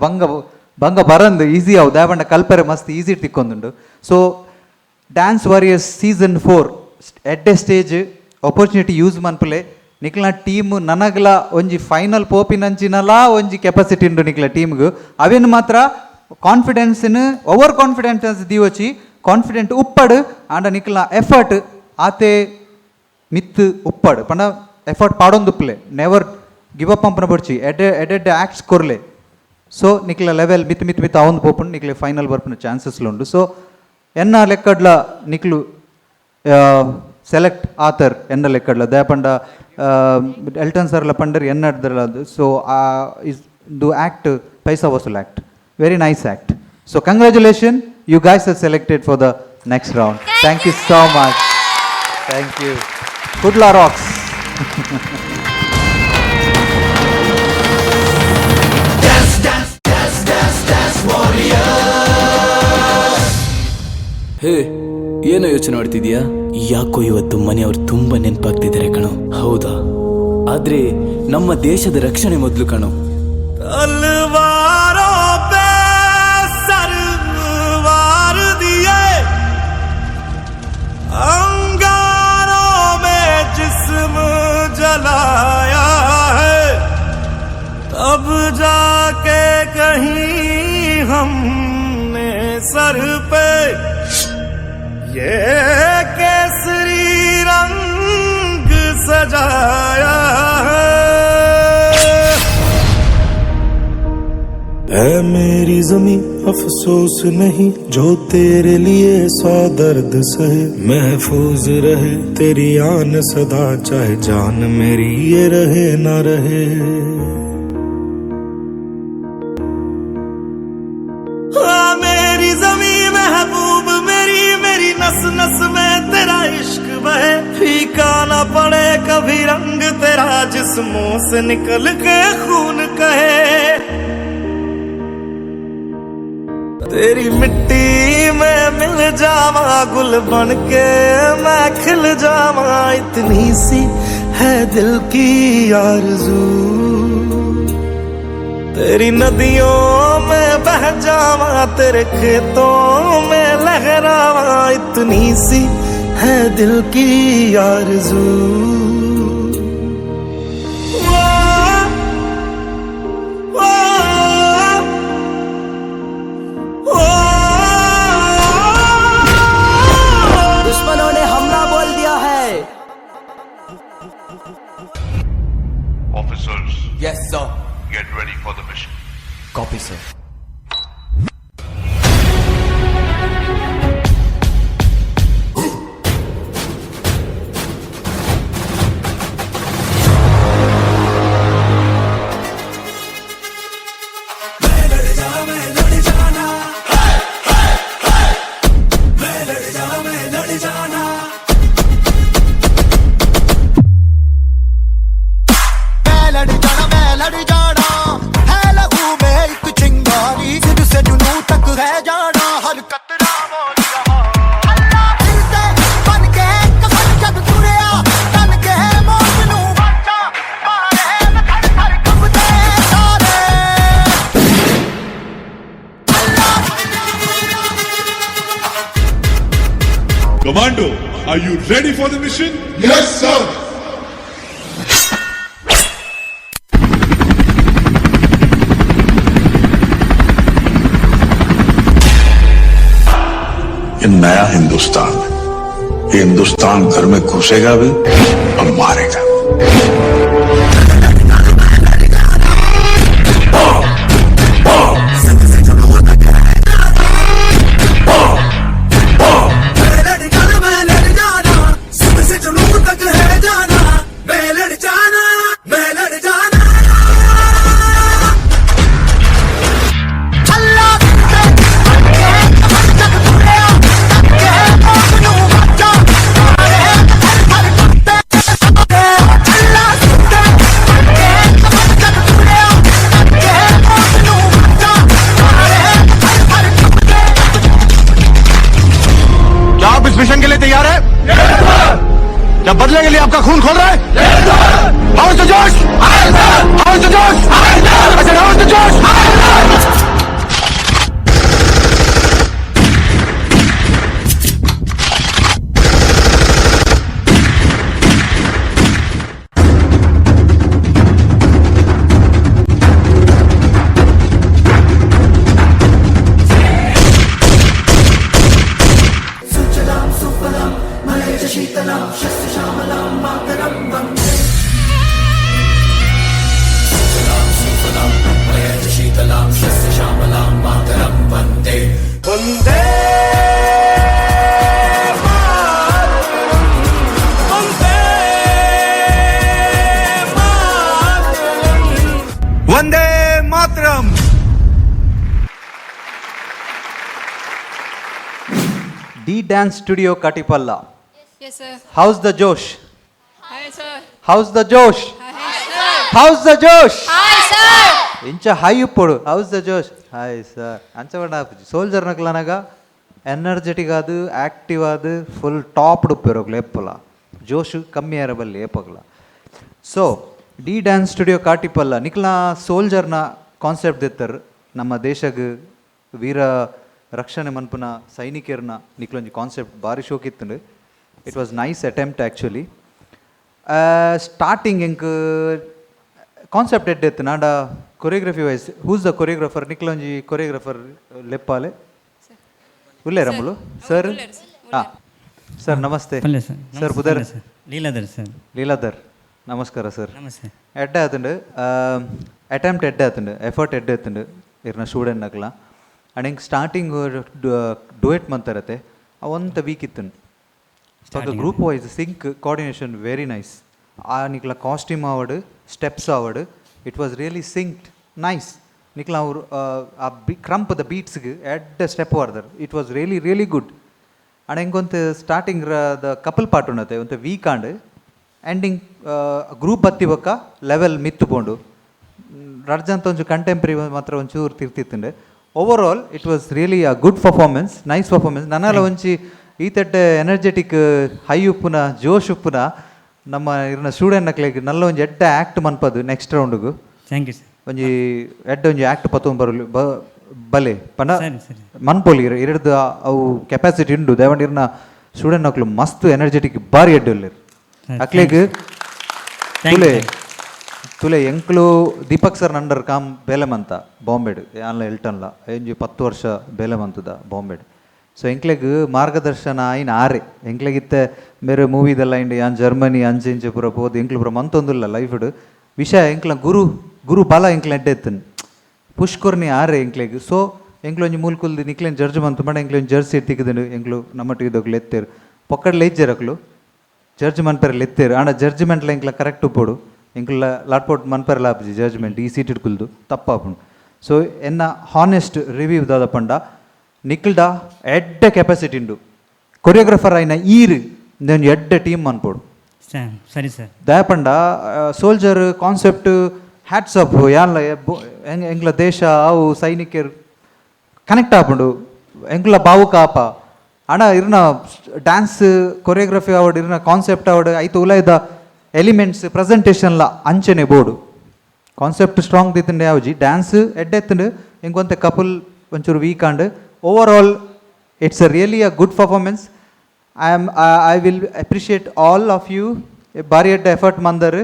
ಬಂಗ ಬರಂದು ಈಸಿ ಅವು ದಾಯಪಂಡ ಕಲ್ಪರೆ ಮಸ್ತ್ ಈಸಿ ತಿಕ್ಕೊಂದುಂಡು. ಸೊ ಡ್ಯಾನ್ಸ್ ವಾರಿಯರ್ಸ್ ಸೀಸನ್ 4 ಎಡ್ಡೆ ಸ್ಟೇಜ್ ಆಪರ್ಚುನಿಟಿ ಯೂಸ್ ಮನ್ಪುಲೆ ನಿಕ್ಲ ಟೀಮ್ ನನಗ್ಲ ಒಂಜಿ ಫೈನಲ್ ಪೋಪಿನಂಚಿನಲ ಒಂಜಿ ಕೆಪಾಸಿಟಿ ಉಂಡು ನಿಕ್ಲ ಟೀಮ್ಗು ಅವೇನು ಮಾತ್ರ ಕಾನ್ಫಿಡೆನ್ಸ್ನು ಓವರ್ ಕಾನ್ಫಿಡೆನ್ಸ್ ದಿವಚಿ ಕಾನ್ಫಿಡೆಂಟ್ ಉಪ್ಪಡು ಆಂಡ ನಿಕ್ಲ ಎಫರ್ಟ್ ಆತೆ ಮಿತ್ ಉಪ್ಪಡು ಪಂಡ ಎಫರ್ಟ್ ಪಾಡೊಂದುಪ್ಪಲೆ ನೆವರ್ ಗಿವ್ ಅಪ್ ಪಂಪನ ಬರ್ಚಿ ಎಡ್ಡೆ ಆ್ಯಕ್ಟ್ಸ್ ಕೊರ್ಲೆ. ಸೊ ನಿಕ್ಲ ಲೆವೆಲ್ ಮಿತ್ ಅವೊಂದು ಪೋಪುಂಡು ನಿಕ್ಲೆ ಫೈನಲ್ ಬರ್ಪುನ ಚಾನ್ಸಸ್ಲು ಉಂಡು. ಸೊ ಎನ್ನ ಲೆಕ್ಕಡ್ಲ ನಿಕ್ಲು ಸೆಲೆಕ್ಟ್ ಆತರ್ ಎನ್ನ ಲೆಕ್ಕಡ್ಲ ದಯಪಂಡ ಎಲ್ಟನ್ ಸರ್ಲ ಪಂಡರ್ ಎನ್ನಡ್ದಲ್ಲ. ಸೊ ಇಸ್ ದು ಆ್ಯಕ್ಟ್ ಪೈಸಾ ವಸೂಲ್ act, very nice act. So congratulation, you guys are selected for the next round. Thank you so much. Thank you. Kudla rocks. Hey, ಏನೋ ಯೋಚನೆ ಮಾಡ್ತಿದ್ಯಾ? ಯಾಕೋ ಇವತ್ತು ಮನೆಯವರು ತುಂಬಾ ನೆನಪಾಗ್ತಿದ್ದಾರೆ ಕಣೋ. ಹೌದಾ? ಆದ್ರೆ ನಮ್ಮ ದೇಶದ ರಕ್ಷಣೆ ಮೊದಲು ಕಣೋ. जलाया है तब जाके कहीं हमने सर पे ये केसरी रंग सजाया है। ऐ मेरी ज़मीं अफसोस नहीं जो तेरे लिए 100 दर्द सहे, महफूज रहे तेरी आन सदा चाहे जान मेरी ये रहे ना रहे। मेरी ज़मीं महबूब मेरी नस नस में तेरा इश्क बहे, फीका ना पड़े कभी रंग तेरा जिस्मों से निकल के खून कहे। तेरी मिट्टी में मिल जावा गुल बन के मैं खिल जावा, इतनी सी है दिल की आरज़ू। तेरी नदियों में बह जावा तेरे खेतों में लहरावा, इतनी सी है दिल की आरज़ू। दुश्मनों ने हमला बोल दिया है। Officers. Yes sir. Get ready for the mission. Copy sir. Commando, are you ready for the mission? Yes, sir. Hindustan में। हिंदुस्तान घर में घुसेगा भी और मारेगा। मिशन के लिए तैयार है? क्या बदले के लिए आपका खून खोल रहा है? हाउ इज द जोश? हाउ इज द जोश? I said, how is the जोश? वंदे मातरम। D dance studio Katipalla. Yes, sir. How's the Josh? Hi, sir. How's the Josh? Hi, sir. How's the Josh? Hi, sir. ಇಂಚ high ಉಪ್ಪೋಡು. How's the Josh? Hi, sir. ಅಂಚವಡ soldier ನಕ್ಲನಗ energetic ಆದು active ಆದು full top ಉಪ್ಪೇರೋಗ್ಲ ಎಪ್ಪಲ ಜೋಶ್ ಕಮ್ಮಿ ಇರಬಲ್ಲಿ ಏಪಗ್ಲ. So D dance studio Katipalla ನಿಕ್ಲ ಸೋಲ್ಜರ್ನ ಕಾನ್ಸೆಪ್ಟ್ ದಿತ್ತರ್ ನಮ್ಮ ದೇಶಗ್ ವೀರ ರಕ್ಷಣೆ ಮನ್ಪುನ ಸೈನಿಕರನ್ನ ನಿಕ್ಲೊಂಜಿ ಕಾನ್ಸೆಪ್ಟ್ ಭಾರಿ ಶೋಕಿತ್ತು. It was nice attempt actually. Starting ಎಂಕ್ ಕಾನ್ಸೆಪ್ಟ್ ಎಡ್ಡೆತ್ತು ನಾಡ choreography wise who's the choreographer ನಿಕ್ಲೊಂಜಿ ಕೊರಿಯೋಗ್ರಫರ್ ಲೆಪ್ಪಾಲೆ ಉಲ್ಲೇ ರಮುಲು ಸರ್. ಹಾಂ ಸರ್ ನಮಸ್ತೆ ಸರ್. ಬುಧರ್ ಲೀಲಾಧರ್ ಸರ್. ಲೀಲಾಧರ್ ನಮಸ್ಕಾರ ಸರ್. ನಮಸ್ತೆ. ಎಡ್ಡೆ ಆತುಂಡು ಅಟೆಂಪ್ಟ್ ಎಡ್ಡೆ ಆತುಂಡು ಎಫರ್ಟ್ ಎಡ್ಡೆ ಆತುಂಡು ಇರ್ನ ಸ್ಟೂಡೆಂಟ್ ನಕ್ಲ ಅಂಡ್ ಹಿಂಗೆ ಸ್ಟಾರ್ಟಿಂಗ್ ಡುಯೆಟ್ ಮಂತರತ್ತೆ ಅವಂತ ವೀಕ್ ಇತ್ತು ಪಕ್ಕ group wise sync coordination very nice. ಆ ನಿಕ್ಲ ಕಾಸ್ಟ್ಯೂಮ್ ಆವಡು ಸ್ಟೆಪ್ಸ್ ಆವಡು it was really synced nice. ನಿಕ್ಲ ಅವರು ಆ ಕ್ರಂಪ್ ದ ಬೀಟ್ಸ್ಗೆ ಎಡ್ಡೆ step whatever it was really really good. And ಹೆಂಗೊಂದು ಸ್ಟಾರ್ಟಿಂಗ್ ದ ಕಪಲ್ ಪಾರ್ಟ್ ಉಂಡತೆ ಒಂದು ವೀಕ್ ಆಂಡ್ ಎಂಡಿಂಗ್ ಗ್ರೂಪ್ ಬತ್ತಿ ಬೊಕ್ಕ ಲೆವೆಲ್ ಮಿತ್ತು ಬೋಂಡು ರಡ್ಜಂತ ಒಂಚು ಕಂಟೆಂಪ್ರರಿ ಮಾತ್ರ ಒಂಚೂರು ತಿರ್ತಿತ್ತುಂಡೆ. Over all it was really a good performance, nice performance. ನನ್ನೆಲ್ಲ ಒಂಚಿ ಈ ತಟ್ಟೆ ಎನರ್ಜೆಟಿಕ್ ಹೈ ಉಪ್ಪುನ ಜೋಶ್ ಉಪ್ಪುನ ನಮ್ಮ ಇರ್ನ ಸ್ಟೂಡೆಂಟ್ ನಕ್ಲೆಗ್ ನಲ್ಲ ಒಂಜಿ ಎಡ್ಡೆ ಆ್ಯಕ್ಟ್ ಮನ್ಪದು ನೆಕ್ಸ್ಟ್ ರೌಂಡ್ಗು. Thank you sir. ಒಂಜಿ ಎಡ್ಡೆ ಒಂಜಿ ಆ್ಯಕ್ಟ್ ಪತ್ತೊಂದು ಬರಲಿ ಬಲೆ ಪಂಡ ಮನ್ಪೋಲಿ ಇರಡ್ದು ಅವು ಕೆಪಾಸಿಟಿ ಉಂಡು ದೇವಂಡ್ ಇರ್ನ ಸ್ಟೂಡೆಂಟ್ ನಕ್ಲು ಮಸ್ತ್ ಎನರ್ಜೆಟಿಕ್ ಬಾರಿ ಎಡ್ಡೆ ಉಳ್ಳೇರು ಅಕ್ಲೆಗ್ ತುಲೆ ಎಂಕ್ಲು ದೀಪಕ್ ಸರ್ ನಂಡರ್ ಕಾಮ್ ಬೇಲೆಮಂತ ಬಾಂಬೆಡ್ ಆನ್ಲ ಎಲ್ಟನ್ಲ ಎಂಜಿ 10 ವರ್ಷ ಬೇಲೆಮಂತದ ಬಾಂಬೆಡ್. ಸೊ ಎಂಕ್ಲೆಗ್ ಮಾರ್ಗದರ್ಶನ ಆಯ್ನ ಆರೆ ಎಂಕ್ಲೆಗಿತ್ತೆ ಬೇರೆ ಮೂವಿದೆಲ್ಲ ಇಂಡು ಯಾನ್ ಜರ್ಮನಿ ಅಂಚೆ ಇಂಚೆ ಪೂರ ಹೋದು ಎಂಕ್ಲು ಪೂರ ಮಂತೊಂದಿಲ್ಲ ಲೈಫ್ಡ್ ವಿಷಯ ಎಂಕ್ಲ ಗುರು ಬಾಲ ಎಂಕ್ಲ ಎಡ್ಡೆ ಎತ್ತನ್ ಪುಷ್ಕೊರ್ನಿ ಆರೆ ಎಂಕ್ಲೆಗ್. ಸೊ ಎಂಕ್ಲು ಒಂಜಿ ಮೂಲ್ಕುಲ್ದು ನಿಕ್ಲೇನ್ ಜಡ್ಜ್ ಮಂತು ಮಾಡ ಎಂಕ್ಲು ಒಂದು ಜರ್ಸಿ ತಿಕ್ಕದನು ಎಂಕ್ಲು ನಮ್ಮಟ್ಟಿಗೆ ದೊಗ್ಲು ಎತ್ತೇರು ಪೊಕ್ಕಡ್ಲ ಇಜ್ಜೆರಕ್ಲು ಜಡ್ಜ್ ಮನ್ಪೆರಲ್ಲ ಎತ್ತೇರು ಆಂಡ ಜಡ್ಜ್ಮೆಂಟ್ಲ ಎಂಕ್ಲ ಕರೆಕ್ಟ್ ಉಪ್ಪೋಡು ಎಂಕ್ಲ ಲಾಟ್ಪೋಟ್ ಮನ್ಪೆರಲ್ಲ ಆಪುಜಿ ಜಡ್ಜ್ಮೆಂಟ್ ಈ ಸೀಟ್ ಕುಲ್ದು ತಪ್ಪಾಪುಂಡು. ಸೊ ಎನ್ನ ಹಾನೆಸ್ಟ್ ರಿವ್ಯೂ ದಾದ ಪಂಡ ನಿಕ್ಲ್ಡ ಎಡ್ಡೆ ಕೆಪಾಸಿಟಿ ಉಂಡು ಕೊರಿಯೋಗ್ರಫರ್ ಆಯ್ನ ಈರು ಒಂದು ಎಡ್ಡೆ ಟೀಮ್ ಅನ್ಪೋಡು. ಸರಿ ಸರ್. ದಯಪಂಡ ಸೋಲ್ಜರ್ ಕಾನ್ಸೆಪ್ಟ್ ಹ್ಯಾಟ್ಸ್ ಅಪ್ ಯಾನ್ಲ ಎಂಗ್ಲ ದೇಶ ಅವು ಸೈನಿಕರು ಕನೆಕ್ಟ್ ಆಪುಂಡು ಎಂಗ್ಲ ಬಾವುಕ ಆಪ ಅಣ್ಣ ಇರ್ನ ಡ್ಯಾನ್ಸ್ ಕೊರಿಯೋಗ್ರಫಿ ಆವಡ್ ಇರ್ನ ಕಾನ್ಸೆಪ್ಟ್ ಆವಡ್ ಐತು ಉಲಾಯ್ದ ಎಲಿಮೆಂಟ್ಸ್ ಪ್ರೆಸೆಂಟೇಷನ್ಲ ಅಂಚನೆ ಬೋರ್ಡು ಕಾನ್ಸೆಪ್ಟ್ ಸ್ಟ್ರಾಂಗ್ ದಿತ್ತಂಡು ಯಾವ್ಜಿ ಡ್ಯಾನ್ಸ್ ಎಡ್ಡೆತ್ತಂಡು ಇಂಕೊಂತೆ ಕಪಲ್ ಒಂಚೂರು week and over all it's a really a good performance. I will appreciate all of you ಬಾರಿ ಎಡ್ಡೆ ಎಫರ್ಟ್ ಮಂದರ್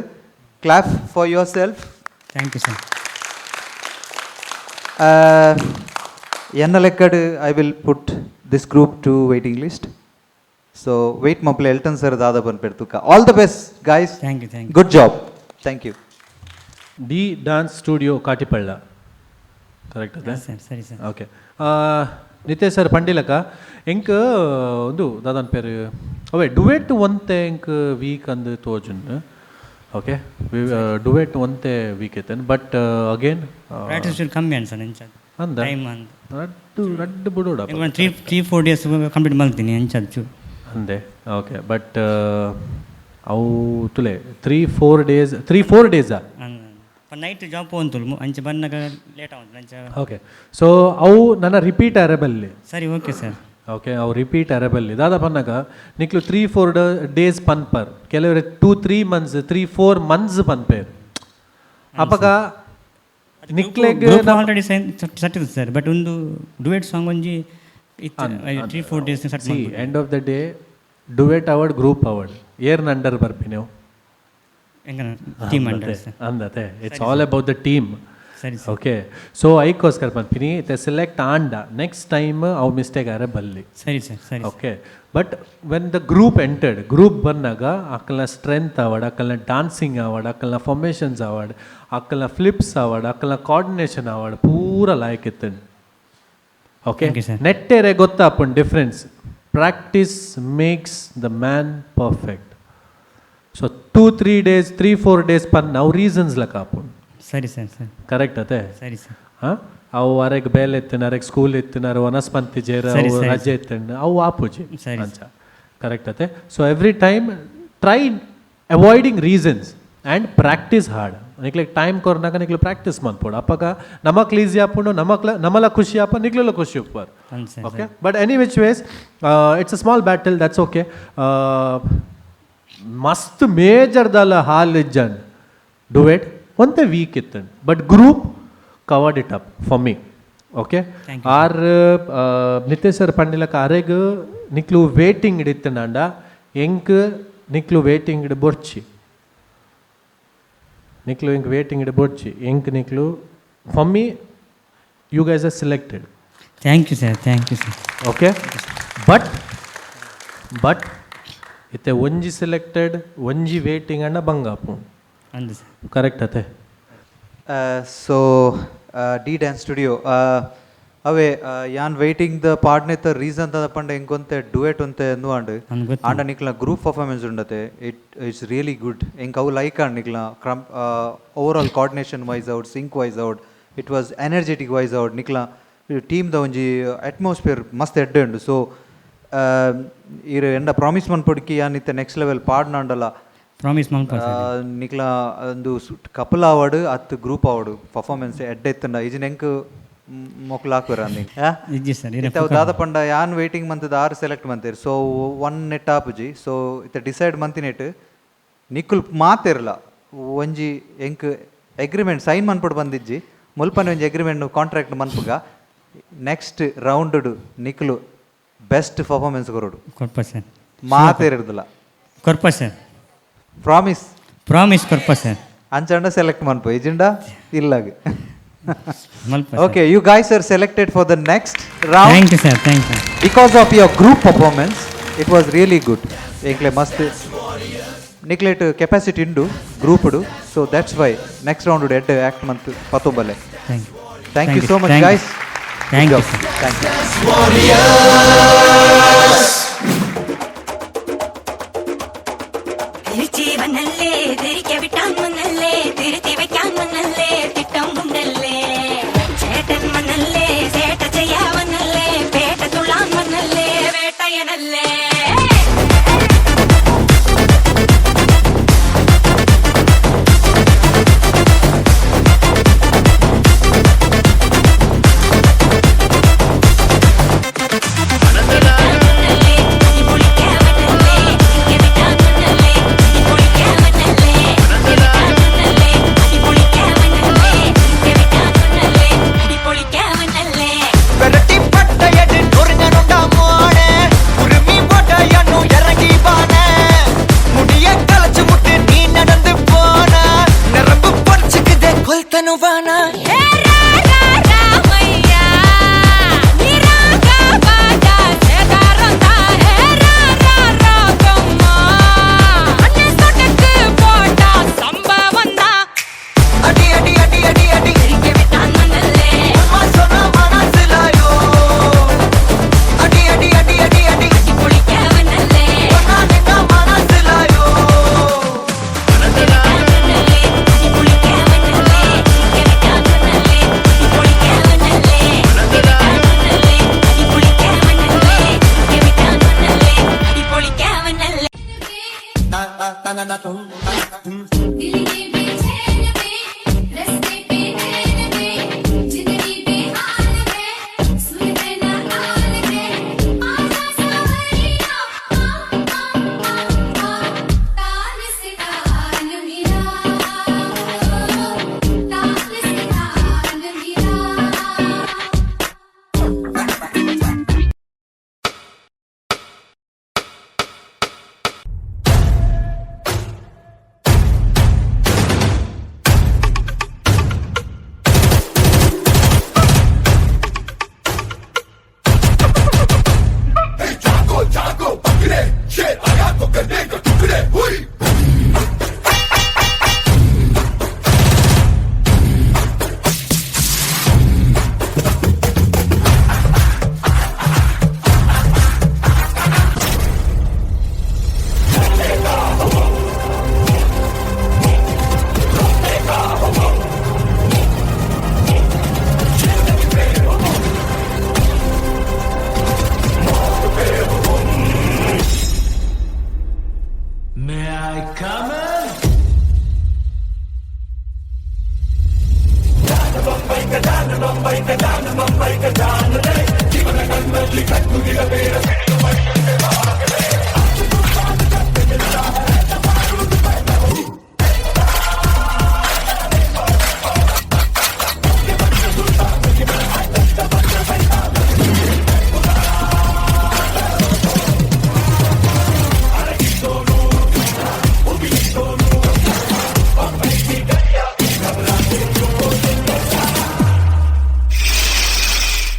clap for yourself. Thank you sir. ಎನ್ನ ಲೆಕ್ಕಡ್ I will put this group to waiting list. So wait ಮಪ್ಲೆ Elton sir ದಾದ ಬಂದ್ಬಿಡ್ತುಕ. All the best guys. Thank you good job. Thank you. D dance studio Katipalla correct ಅದೇ ಸರಿ sir. Okay Nitesh sir ಪಂಡಿಲಕ ಎಂಕ್ ಒಂದು ದಾದನ್ ಪೇರು ಅವೇ ಡುವೆಟ್ ಒಂತೆ ಎಂಕ್ ವೀಕ್ ಅಂದು ತೋಜುನ್. ಓಕೆ ಡುವೆಟ್ ಒಂತೆ ವೀಕ್ ಐತೆ ಬಟ್ ಅಗೇನ್ ಪ್ರಾಕ್ಟೀಸ್ ಕಮ್ಮಿ ಅನ್ಸನ್ ಅಂದ ಟೈಮ್ ಅಂದ ರಡ್ಡು ಬಿಡೋಡ 3-4 ಡೇಸ್ ಕಂಪ್ಲೀಟ್ ಮಾಡ್ತೀನಿ ಅಂಚು ಅಂದೆ. ಓಕೆ ಬಟ್ ಅವು ತುಲೆ 3-4 ಡೇಸಾ ನೈಟ್ ಜಾಬ್ ಅಂತೂ ಅಂಚೆ ಬಂದಾಗ ಲೇಟ್ ಆಗುತ್ತೆ ಅಂಚೆ. ಓಕೆ ಸೊ ಅವು ನನ್ನ ರಿಪೀಟ್ ಅರೇಬಲ್ಲಿ ಸರಿ ಓಕೆ ಸರ್. ಓಕೆ ಅವು ರಿಪೀಟ್ ಅರೇಬಲ್ಲಿ ದಾದ ಪನ್ನಗ ನಿಕ್ಲು 3-4 ಡೇಸ್ ಪನ್ಪರ್ ಕೆಲವರೆ 2-3 ಮಂತ್ಸ್ 3-4 ಮಂತ್ಸ್ ಪನ್ಪೇರ್ ಅಪಗ ನಿಕ್ಲೆಗ್ ಆಲ್ರೆಡಿ ಸಟ್ಟಿದೆ ಸರ್. ಬಟ್ ಒಂದು ಡುವೆಟ್ ಸಾಂಗ್ ಒಂಜಿ 3-4 ಡೇಸ್ ಸಟ್ end of the day duet ಅವಾರ್ಡ್ ಗ್ರೂಪ್ ಅವಾರ್ಡ್ ಏರ್ನ ಅಂಡರ್ ಬರ್ಪಿ ನೀವು ಟೀಮ್ ಅಂಡರ್ ಅಂದತೆ it's all about the team. ಸರಿ ಓಕೆ ಸೊ ಐಕೋಸ್ಕರ ಪನ್ಪಿನಿ ತೆ ಸೆಲೆಕ್ಟ್ ಆಂಡ ನೆಕ್ಸ್ಟ್ ಟೈಮ್ ಅವು ಮಿಸ್ಟೇಕ್ ಆರೆ ಬಲ್ಲಿ. ಸರಿ ಸರ್ ಸರಿ. Okay but when the group entered group ಬಂದಾಗ ಅಕ್ಕಲ್ನ ಸ್ಟ್ರೆಂತ್ ಅವಾರ್ಡ್ ಅಕ್ಕಲ್ನ ಡಾನ್ಸಿಂಗ್ ಅವಾರ್ಡ್ ಅಕ್ಕಲ್ನ ಫಾರ್ಮೇಷನ್ಸ್ ಅವಾರ್ಡ್ ಅಕ್ಕಲ್ನ ಫ್ಲಿಪ್ಸ್ ಅವಾರ್ಡ್ ಅಕ್ಕಲ್ನ ಕೋಆರ್ಡಿನೇಷನ್ ಅವಾರ್ಡ್ ಪೂರ ಲಾಯಕ್ ಇತ್ತು. ಓಕೆ ನೆಟ್ಟೆರೆ ಗೊತ್ತಾಪನ್ difference. Practice makes the man perfect. So 2-3 days 3-4 days ಪನ್ ನಾವು ರೀಸನ್ಸ್ ಲಕ್ಕ ಆಪುನ್. ಸರಿ ಸರ್ ಸರ್ ಕರೆಕ್ಟ್ ಅತೆ. ಸರಿ ಸರ್. ಹಾಂ ಅವು ಅರೆಗೆ ಬೇಲೆ ಎತ್ತಿನ ಅರೆಗೆ ಸ್ಕೂಲ್ ಎತ್ತಿನಾರು ವನಸ್ಪಂತಿ ಜೇರ ರಜೆ ಎತ್ತಿನ ಅವು ಆಪುಜಿ ಅಂಚ ಕರೆಕ್ಟ್ ಅತೆ. So every time try avoiding reasons and practice hard. ನಿಕ್ಲಿಗೆ ಟೈಮ್ ಕೊರ್ನಾಗ ನಿಕ್ಲು ಪ್ರಾಕ್ಟೀಸ್ ಮಾಡ್ಬೋಡು ಅಪ್ಪಾಗ ನಮಕ್ ಈಸಿ ಆಪುಂಡು ನಮ್ಮಲ್ಲ ಖುಷಿ ಆಪ ನಿಕ್ಲೆಲ್ಲ ಖುಷಿ ಉಪ್ಪಾರ್. Okay but any which ways it's a small battle that's okay. ಮಸ್ತ್ ಮೇಜರ್ದಲ್ಲ ಹಾಲ್ ಇಜ್ಜಂಡ್ ಡುವೆಟ್ ಒಂತೆ ವೀಕ್ ಇತ್ತಂಡ್ but group covered it up for me. Okay ಆರ್ ನಿತೇಶ್ ಸರ್ ಪಂಡಿಲಕ ಅರೆಗ್ ನಿಕ್ಲು ವೇಟಿಂಗ್ ಇಡಿತ್ತಂಡ ಎಂಕ್ ನಿಕ್ಲು ವೇಟಿಂಗ್ ಇಡ್ ಬೊರ್ಚಿ ನಿಕ್ಲು ಇಂಕ್ ವೇಟಿಂಗ್ ಇಡ್ ಬೊರ್ಚಿ ಎಂಕ್ ನಿಕ್ಲು for me you guys are selected. Thank you sir thank you sir. Okay but ಇತ್ತೆ ಒಂಜಿ ಸೆಲೆಕ್ಟೆಡ್ ಒಂಜಿ ವೇಟಿಂಗ್ ಅಣ್ಣ ಬಂಗಾಪು ಅಂದು ಸರ್ ಕರೆಕ್ಟ್ ಅತೆ. ಸೊ ಡಿ ಡ್ಯಾನ್ಸ್ ಸ್ಟುಡಿಯೋ ಅವೇ ಯಾನ್ ವೇಟಿಂಗ್ ದ ಪಾಡ್ನೆತ ರೀಸನ್ ದ ಪಂಡ ಎಂಕೊಂತೆ ಡುವೆಟ್ ಒಂತೆ ಅಂದು ಆಂಡ ನಿಕ್ಲ ಗ್ರೂಪ್ ಪರ್ಫಾರ್ಮೆನ್ಸ್ ಉಂಡತೆ ಇಟ್ಸ್ ರಿಯಲಿ ಗುಡ್ ಎಂಕ್ ಅವು ಲೈಕ್ ಆಂಡ್ ನಿಕ್ಲ over all coordination wise out sync wise out it was energetic wise out ನಿಕ್ಲ ಟೀಮ್ ದ ಒಂಜಿ ಅಟ್ಮಾಸ್ಫಿಯರ್ ಮಸ್ತ್ ಎಡ್ಡೆ ಉಂಡು. ಸೊ ಇರು ಎಂಡ ಪ್ರಾಮಿಸ್ ಮನ್ಪೊಡ್ಕಿ ಯಾನ್ ಇತ್ತೆ ನೆಕ್ಸ್ಟ್ ಲೆವೆಲ್ ಪಾಡ್ನಾಂಡಲ್ಲ ಪ್ರಾಮಿಸ್ ನಿಕ್ಲ ಒಂದು ಕಪಲ್ ಅವಾರ್ಡ್ ಅತ್ತು ಗ್ರೂಪ್ ಅವಾರ್ಡ್ ಪರ್ಫಾರ್ಮೆನ್ಸ್ ಎಡ್ಡೆ ಇತ್ತಂಡ ಈಜಿನ ಎಂಕ್ ಮೊಕ್ಲು ಹಾಕ್ವರ ಅಂದಿಂಗ್ ದಾದ ಪಂಡ ಯಾನ್ ವೇಟಿಂಗ್ ಮಂತದ 6 ಸೆಲೆಕ್ಟ್ ಮಂತೀರ್. ಸೊ 1 ನೆಟ್ ಆಪುಜಿ. ಸೊ ಇತ್ತ ಡಿಸೈಡ್ ಮಂತಿನೆಟ್ ನಿಕ್ಕುಲ್ ಮಾತಿರಲ್ಲ ಒಂಜಿ ಎಂಕ್ ಅಗ್ರಿಮೆಂಟ್ ಸೈನ್ ಮನ್ಪೊಡು ಬಂದಿಜ್ಜಿ ಮುಲ್ಪನೆ ಒಂಜಿ ಅಗ್ರಿಮೆಂಟ್ ಕಾಂಟ್ರಾಕ್ಟ್ ಮನ್ಪುಗ ನೆಕ್ಸ್ಟ್ ರೌಂಡ್ ನಿಕ್ಕಲು ಬೆಸ್ಟ್ ಪರ್ಫಾರ್ಮೆನ್ಸ್ ಕೊರೋಡು ಕೊರ್ಪ ಸರ್ ಮಾತಿರದಲ್ಲ ಕೊರ್ಪ ಸರ್ ಪ್ರಾಮಿಸ್ ಕೊರ್ಪ ಸರ್ ಅಂಚಂಡ ಸೆಲೆಕ್ಟ್ ಮನ್ಪು ಇಜಿಂಡ ಇಲ್ಲಾಗ. Okay, you guys are selected for the next round. Thank you sir, thank you. Because of your group performance, it was really good. Ekle must Niklet capacity indu group do. So that's why next round would act month patobale. Thank you. Thank you so much guys. Thank you. Thank you.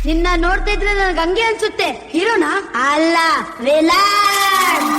ನಿನ್ನ ನೋಡ್ತಾ ಇದ್ರೆ ನನಗೆ ಹಂಗೆ ಅನ್ಸುತ್ತೆ, ಹೀರೋನಾ ಅಲ್ಲ villain.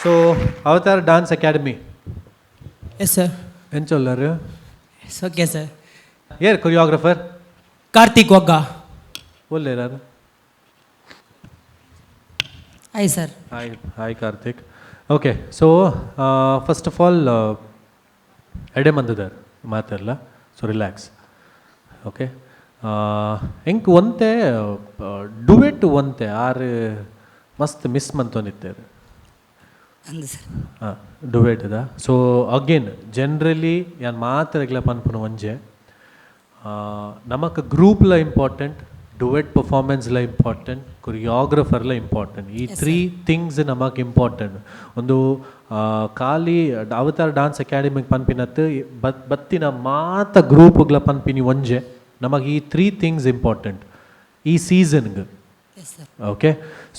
So, Avatar Dance Academy. Yes, sir. ఏం చల్లారు? It's okay, sir. Here, choreographer. Karthik Wagga. Bollerar. Hi, sir. Hi, Karthik. Okay, so first of all, ಎಡೆ ಮಂದಿದ್ದಾರೆ ಮಾತೆಲ್ಲ, ಸೊ ರಿಲ್ಯಾಕ್ಸ್. ಓಕೆ, ಹೆಂಗೆ ಒಂತೆ ಡುವೆಟ್ ಒಂತೆ ಆರು ಮಸ್ತ್ ಮಿಸ್ ಮಂತೊಂದಿದ್ದಾರೆ. ಹಾಂ, ಡುವೆಟ್ ಅದ. ಸೊ ಅಗೇನ್ ಜನರಲಿ ಯಾನ್ ಮಾತಾಡಗ್ಲ ಪನ್ಪುನ ಒಂಜೆ ನಮಕ್ ಗ್ರೂಪ್ಲ ಇಂಪಾರ್ಟೆಂಟ್, ಡುವೆಟ್ ಪರ್ಫಾರ್ಮೆನ್ಸ್ಲ ಇಂಪಾರ್ಟೆಂಟ್, ಕೊರಿಯೋಗ್ರಫರ್ಲ ಇಂಪಾರ್ಟೆಂಟ್. ಈ 3 ಥಿಂಗ್ಸ್ ನಮಕ್ ಇಂಪಾರ್ಟೆಂಟ್. ಒಂದು ಖಾಲಿ ಅವತಾರ್ ಡಾನ್ಸ್ ಅಕಾಡೆಮಿಗೆ ಪನ್ಪಿನತ್ತು ಬತ್ತಿನ ಮಾತ ಗ್ರೂಪ್ಗಳ ಪನ್ಪಿನಿ ಒಂಜೆ ನಮಗೆ ಈ 3 ಥಿಂಗ್ಸ್ ಇಂಪಾರ್ಟೆಂಟ್ ಈ ಸೀಸನ್ಗೆ. ಓಕೆ,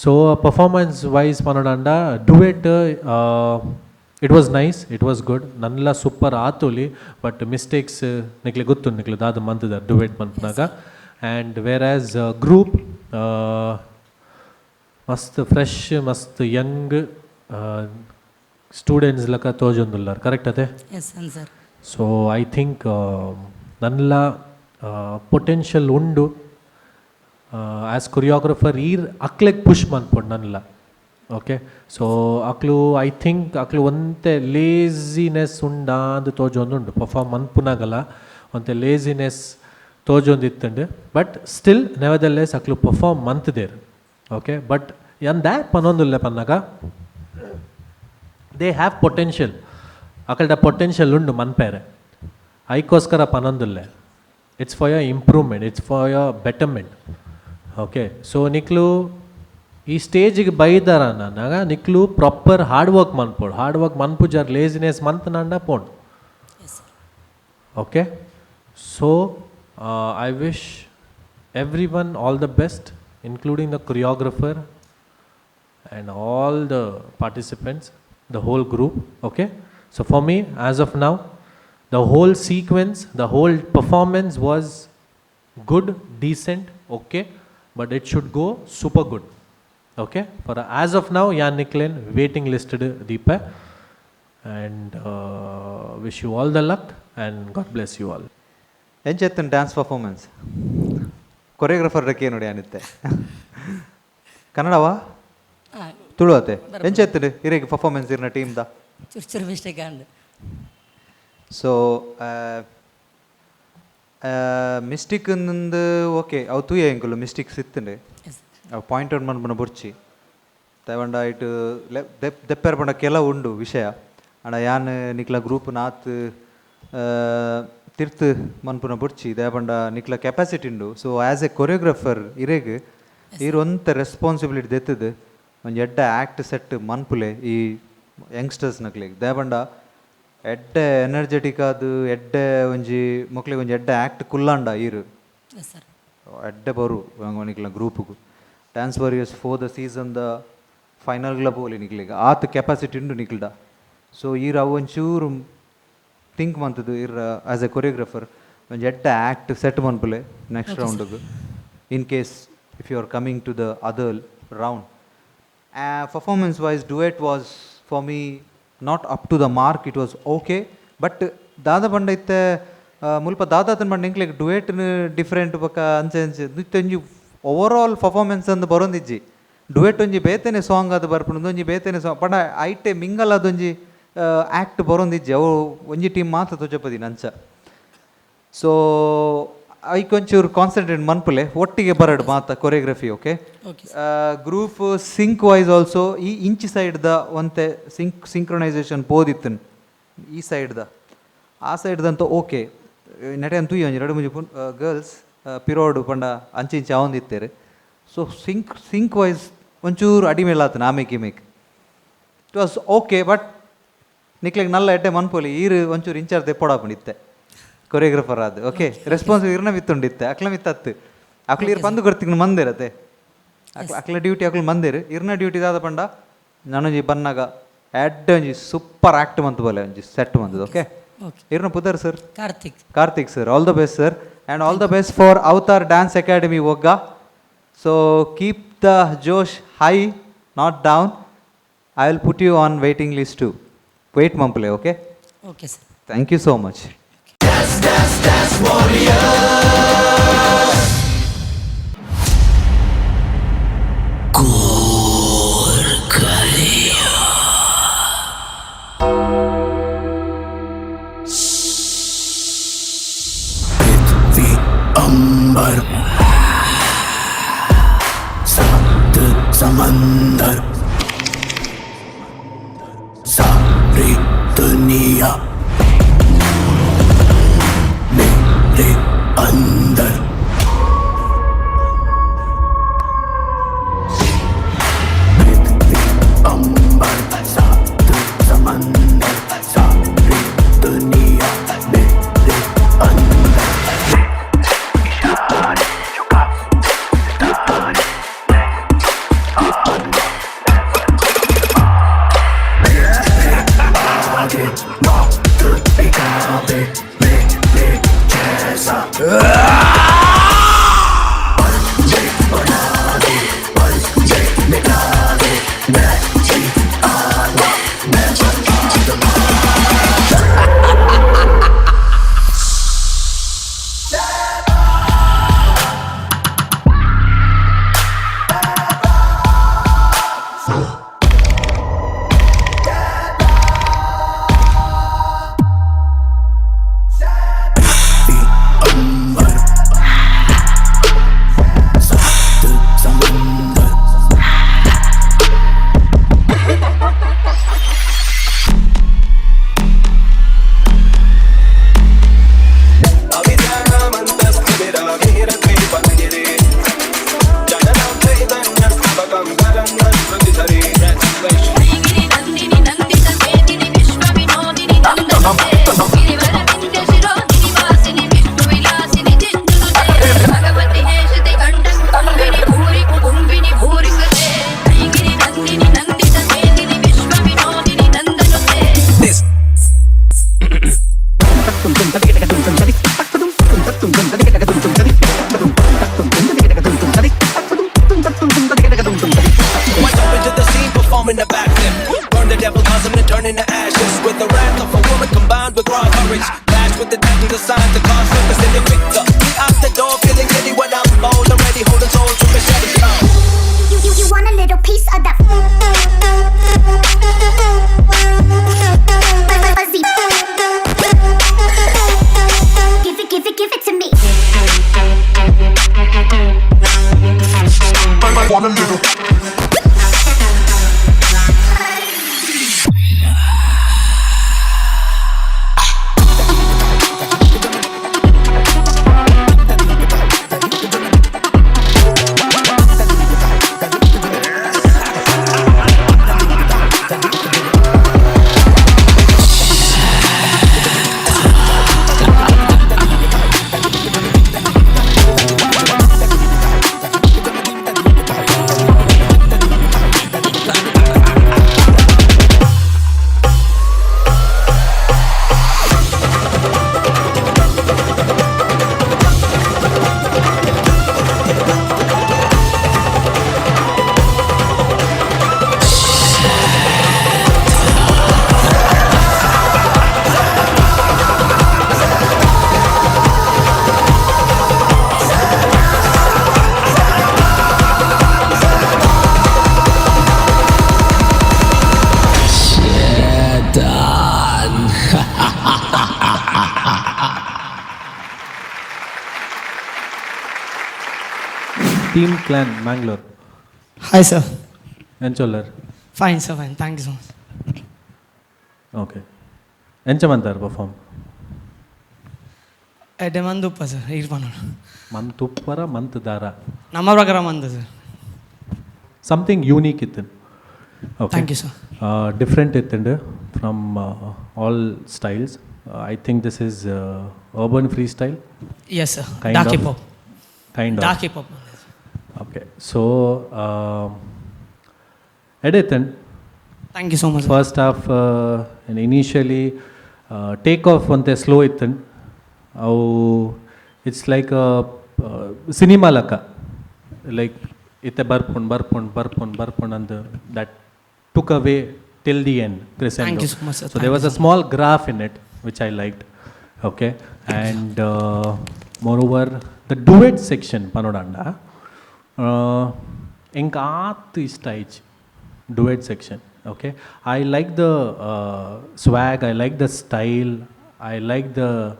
ಸೊ ಪರ್ಫಾರ್ಮೆನ್ಸ್ ವೈಸ್ ಪನ್ನಡಂಡ duet it was nice, it was good, ನನ್ನೆಲ್ಲ ಸೂಪರ್ ಆತೋಲಿ. ಬಟ್ ಮಿಸ್ಟೇಕ್ಸ್ ನಿಕ್ಲೆ ಗೊತ್ತು, ನಿಕ್ಲೆ ದಾದ ಮಂತದ ಡುವೆಟ್ ಪನ್ಪನಾಗ. ಆ್ಯಂಡ್ ವೇರ್ ಆ್ಯಸ್ ಗ್ರೂಪ್ ಮಸ್ತ್ ಫ್ರೆಶ್, ಮಸ್ತ್ ಯಂಗ್ ಸ್ಟೂಡೆಂಟ್ಸ್ ಲಕ ತೋಜೊಂದುಲ್ಲಾರ್, ಕರೆಕ್ಟ್ ಅದೇ? ಸೊ ಐ ಥಿಂಕ್ ನನ್ನೆಲ್ಲ ಪೊಟೆನ್ಷಿಯಲ್ ಉಂಡು. ಆ್ಯಸ್ ಕೊರಿಯೋಗ್ರಫರ್ ಈರ್ ಅಕ್ಲೆಗ್ ಪುಷ್ ಮನ್ಪೊಡು ನನ್ನೆಲ್ಲ. ಓಕೆ, ಸೊ ಅಕ್ಲು ಐ ಥಿಂಕ್ ಅಕ್ಲು ಒಂತೆ ಲೇಸಿನೆಸ್ ಉಂಡಾ ಅಂದು ತೋಜೊಂದುಂಡು. ಪರ್ಫಾರ್ಮ್ ಮನ್ಪುನಾಗಲ್ಲ ಒಂತೆ ಲೇಸಿನೆಸ್ ತೋಜೊಂದಿತ್ತುಂಡು. ಬಟ್ ಸ್ಟಿಲ್ ನೆವರ್ದಲೆಸ್ ಅಕ್ಲು ಪರ್ಫಾರ್ಮ್ ಮಂತದೇರು. ಓಕೆ, ಬಟ್ ಎಂದ ಪನ್ನೊಂದುಲ್ಲೆ ಪನ್ನಾಗ ದೇ ಹ್ಯಾವ್ ಪೊಟೆನ್ಷಿಯಲ್, ಅಕಲ್ಡ ಪೊಟೆನ್ಷಿಯಲ್ ಉಂಡು ಮನ್ಪೇರೆ, ಐಕೋಸ್ಕರ ಪನ್ನೊಂದುಲ್ಲೆ. It's for your improvement, it's for your betterment. Okay, so ನಿಕ್ಲು ಈ ಸ್ಟೇಜಿಗೆ ಬೈದಾರ ನನಗ ನಿಕ್ಲು ಪ್ರಾಪರ್ ಹಾರ್ಡ್ ವರ್ಕ್ ಮನ್ಪೋಡು. ಹಾರ್ಡ್ ವರ್ಕ್ ಮನ್ಪುಜಾರ್ ಲೇಸಿನೆಸ್ ಮಂತನಂಡ ಪೋಂಡು. Okay, so I wish every one all the best, including the choreographer and all the participants, the whole group. Okay, so for me as of now the whole sequence, the whole performance was good, decent, okay, but it should go super good. Okay, for as of now Jan Niklen waiting listed Deepa, and wish you all the luck and God bless you all. ಎಂಚೆತ್ತನ್ dance performance choreographer ರಕ್ಕೆ ನೋಡಿ ಅನಿತ್ತೆ ಕನ್ನಡವಾ ತುಳುವತ್ತೆ ಎಂಚೆತ್ತಡು ಇರೇಗೆ performance ಇರ್ನ ಟೀಮ್ದ ಚುರ್ಚುರು ಮಿಸ್ಟೇಕ್ ಅಂಡ್ ಸೊ ಮಿಸ್ಟಿಕ್ನಂದು ಓಕೆ ಅವು ತೂಯ ಎಂಕುಲು ಮಿಸ್ಟಿಕ್ಸ್ ಇತ್ತಂಡೆ ಅವು ಪಾಯಿಂಟ್ ಔಟ್ ಮನ್ಪುನ ಬುರ್ಚಿ ತಗೊಂಡ ಇಟ್ಟು ದೆಪ್ಪೆರ್ ಪಂಡ ಕೆಲವು ಉಂಡು ವಿಷಯ ಅಣ್ಣ ಯಾನ್ ನಿಕ್ಲ ಗ್ರೂಪ್ ನಾತ್ ತಿರ್ತು ಮನ್ಪುನ ಬುರ್ಚಿ ದಯಪಂಡ ನಿಕ್ಲ ಕೆಪಾಸಿಟಿ ಉಂಡು. ಸೊ ಆ್ಯಸ್ ಎ ಕೊರಿಯೋಗ್ರಾಫರ್ ಇರೇಗ್ ಒಂತ ರೆಸ್ಪಾನ್ಸಿಬಿಲಿಟಿ ದೆತ್ತದು ಒಂದು ಎಡ್ಡ ಆ್ಯಕ್ಟ್ ಸೆಟ್ ಮನ್ಪುಲೆ ಈ ಯಂಗ್ಸ್ಟರ್ಸ್ ನಕ್ಲಿಗೆ ದಯಪಂಡ ಎಡ್ಡೆ ಎನರ್ಜೆಟಿಕ್ ಅದು ಎಡ್ಡೆ ಒಂಜಿ ಮಕ್ಳಿಗೆ ಒಂಜಿ ಎಡ್ಡೆ ಆ್ಯಕ್ಟ್ ಕುಲ್ಲಾಂಡ ಈರು ಎಡ್ಡೆ ಬರು ನಿಕ್ಲ ಗ್ರೂಪ್ಗು ಡ್ಯಾನ್ಸ್ ವಾರಿಯರ್ಸ್ 4 ಸೀಸನ್ದ ಫೈನಲ್ಗಳ ಬೋಲಿ ನಿಕ್ಲಿಗೆ ಆತ ಕೆಪಾಸಿಟಿ ಉಂಡು ನಿಕ್ಲ್ಡ. ಸೊ ಈರು ಅವು ಒಂಚೂರು ಥಿಂಕ್ ಮಂತದ್ದು ಇರ ಆ್ಯಸ್ ಎ ಕೊರಿಯೋಗ್ರಾಫರ್ ಒಂಜಿ ಎಡ್ಡೆ ಆ್ಯಕ್ಟ್ ಸೆಟ್ ಮನ್ಪುಲೆ ನೆಕ್ಸ್ಟ್ ರೌಂಡ್ಗೆ in case if you are coming to the other round. Performance wise duet was for me not up to the mark, it was okay. But ದಾದ ಪಂಡ ಇತ್ತೆ ಮುಲ್ಪ ದಾದಾತನ ಪಂಡ ಇಂಕ್ಲೆಗ್ ಡುಯೆಟ್ನ different ಬೊಕ ಅಂಚೆ ಅಂಚೆ ಒಂಜಿ ಓವರ್ ಆಲ್ ಪರ್ಫಾರ್ಮೆನ್ಸ್ ಅಂದು ಬರೋಂದಿಜ್ಜಿ. ಡುಯೆಟ್ ಒಂಜಿ ಬೇತೆನೆ ಸಾಂಗ್ ಅದು ಬರ್ಪುಂಡು ಒಂಜಿ ಬೇತೆನೆ ಸಾಂಗ್ ಪಂಡ ಐಟೆ ಮಿಂಗಲ್ ಅದೊಂಜಿ ಆ್ಯಕ್ಟ್ ಬರೋಂದಿಜ್ಜಿ ಅವು ಒಂಜಿ ಟೀಮ್ ಮಾತ್ರ ತೊಜಪದಿ ನಂಚ. ಸೊ ಐಕೊಂಚೂರು ಕಾನ್ಸಂಟ್ರೇಟ್ ಮನ್ಪುಲೆ ಒಟ್ಟಿಗೆ ಬರಡು ಮಾತ choreography okay. Group sync wise also ಈ ಇಂಚಿ ಸೈಡ್ದ ಒಂತೆ ಸಿಂಕ್ರೊನೈಸೇಷನ್ ಪೋದಿತ್ತನ್ ಈ ಸೈಡ್ದ ಆ ಸೈಡ್ದಂತ ಓಕೆ ನಡೆ ಅಂತೂ ಒಂಜಿ 2-3 ಗರ್ಲ್ಸ್ ಪಿರೋಡು ಪಂಡ ಅಂಚೆ ಇಂಚೆ ಅವಂದಿತ್ತೇರೆ. ಸೊ ಸಿಂಕ್ ವೈಸ್ ಒಂಚೂರು ಅಡಿಮೇಲಾತನ ಆಮೇಕ್ ಇಮೇಕ್ ಇಟ್ ವಾಸ್ ಓಕೆ. ಬಟ್ ನಿಕ್ಲೆಗ್ ನಲ್ಲ ಎಡ್ಡೆ ಮನ್ಪೋಲಿ ಈರು ಒಂಚೂರು ಇಂಚಾರ್ಜ್ ತೆಪ್ಪೊಡಾಪಂಡಿತ್ತೆ ಕೊರಿಯೋಗ್ರಾಫರ್ ಆದ ಓಕೆ ರೆಸ್ಪಾನ್ಸಿಬಲ್ ಇರ್ನ ಮಿತ್ತುಂಡಿತ್ತೆ ಅಕ್ಲ ಮಿತ್ತತ್ತು ಅಕ್ಲ ಇರು ಬಂದು ಕೊಡ್ತಿಗ್ ಮಂದಿರತ್ತೆ ಅಕ್ಲ ಡ್ಯೂಟಿ ಅಕ್ಲು ಮಂದಿರು ಇರ್ನ ಡ್ಯೂಟಿ ದಾದ ಪಂಡ ನಾನೊಂಜಿ ಬನ್ನಾಗ ಎಡ್ಡೆ ಒಂಜಿ ಸೂಪರ್ ಆ್ಯಕ್ಟ್ ಮಂತು ಬೋಲೆ ಒಂಜಿ ಸೆಟ್ ಮಂತದ್ದು ಓಕೆ. ಇರ್ನ ಪುದರ್ sir Karthik sir all the best sir and all the best for Avatar dance academy ಒಗ್ಗ. So keep the josh high not down. I will put you on waiting list to wait ಮಂಪ್ಲೆ okay. Okay sir thank you so much. अंबर सात समंदर सारी दुनिया मेरे अंदर अंबर सात समंदर सारी दुनिया मेरे अंदर. Give it to me. done. Team Clan Mangalore. Hi, sir. Encholler. Fine, sir, fine. Thank you so much. Okay. Enchamantar perform. At a month, sir. Mantuppara Mantudara. Namavagara month, sir. Something unique ithin. Okay. Thank you, sir. Different ithin from all styles. I think this is urban freestyle. Yes, sir. Kind Dark of. hip hop. Kind of. Dark hip hop. Okay. So, Edithan. Thank you so much. First half and initially take off on the slow ithin. It's like a cinema laka. Like ite barpun and that took away till the end. Crescendo. Thank you so much, sir. So there was a small graph in it which I liked. Okay. And moreover, the duet section panodanda enkaat stage duet section. Okay, I like the swag, I like the style, I like the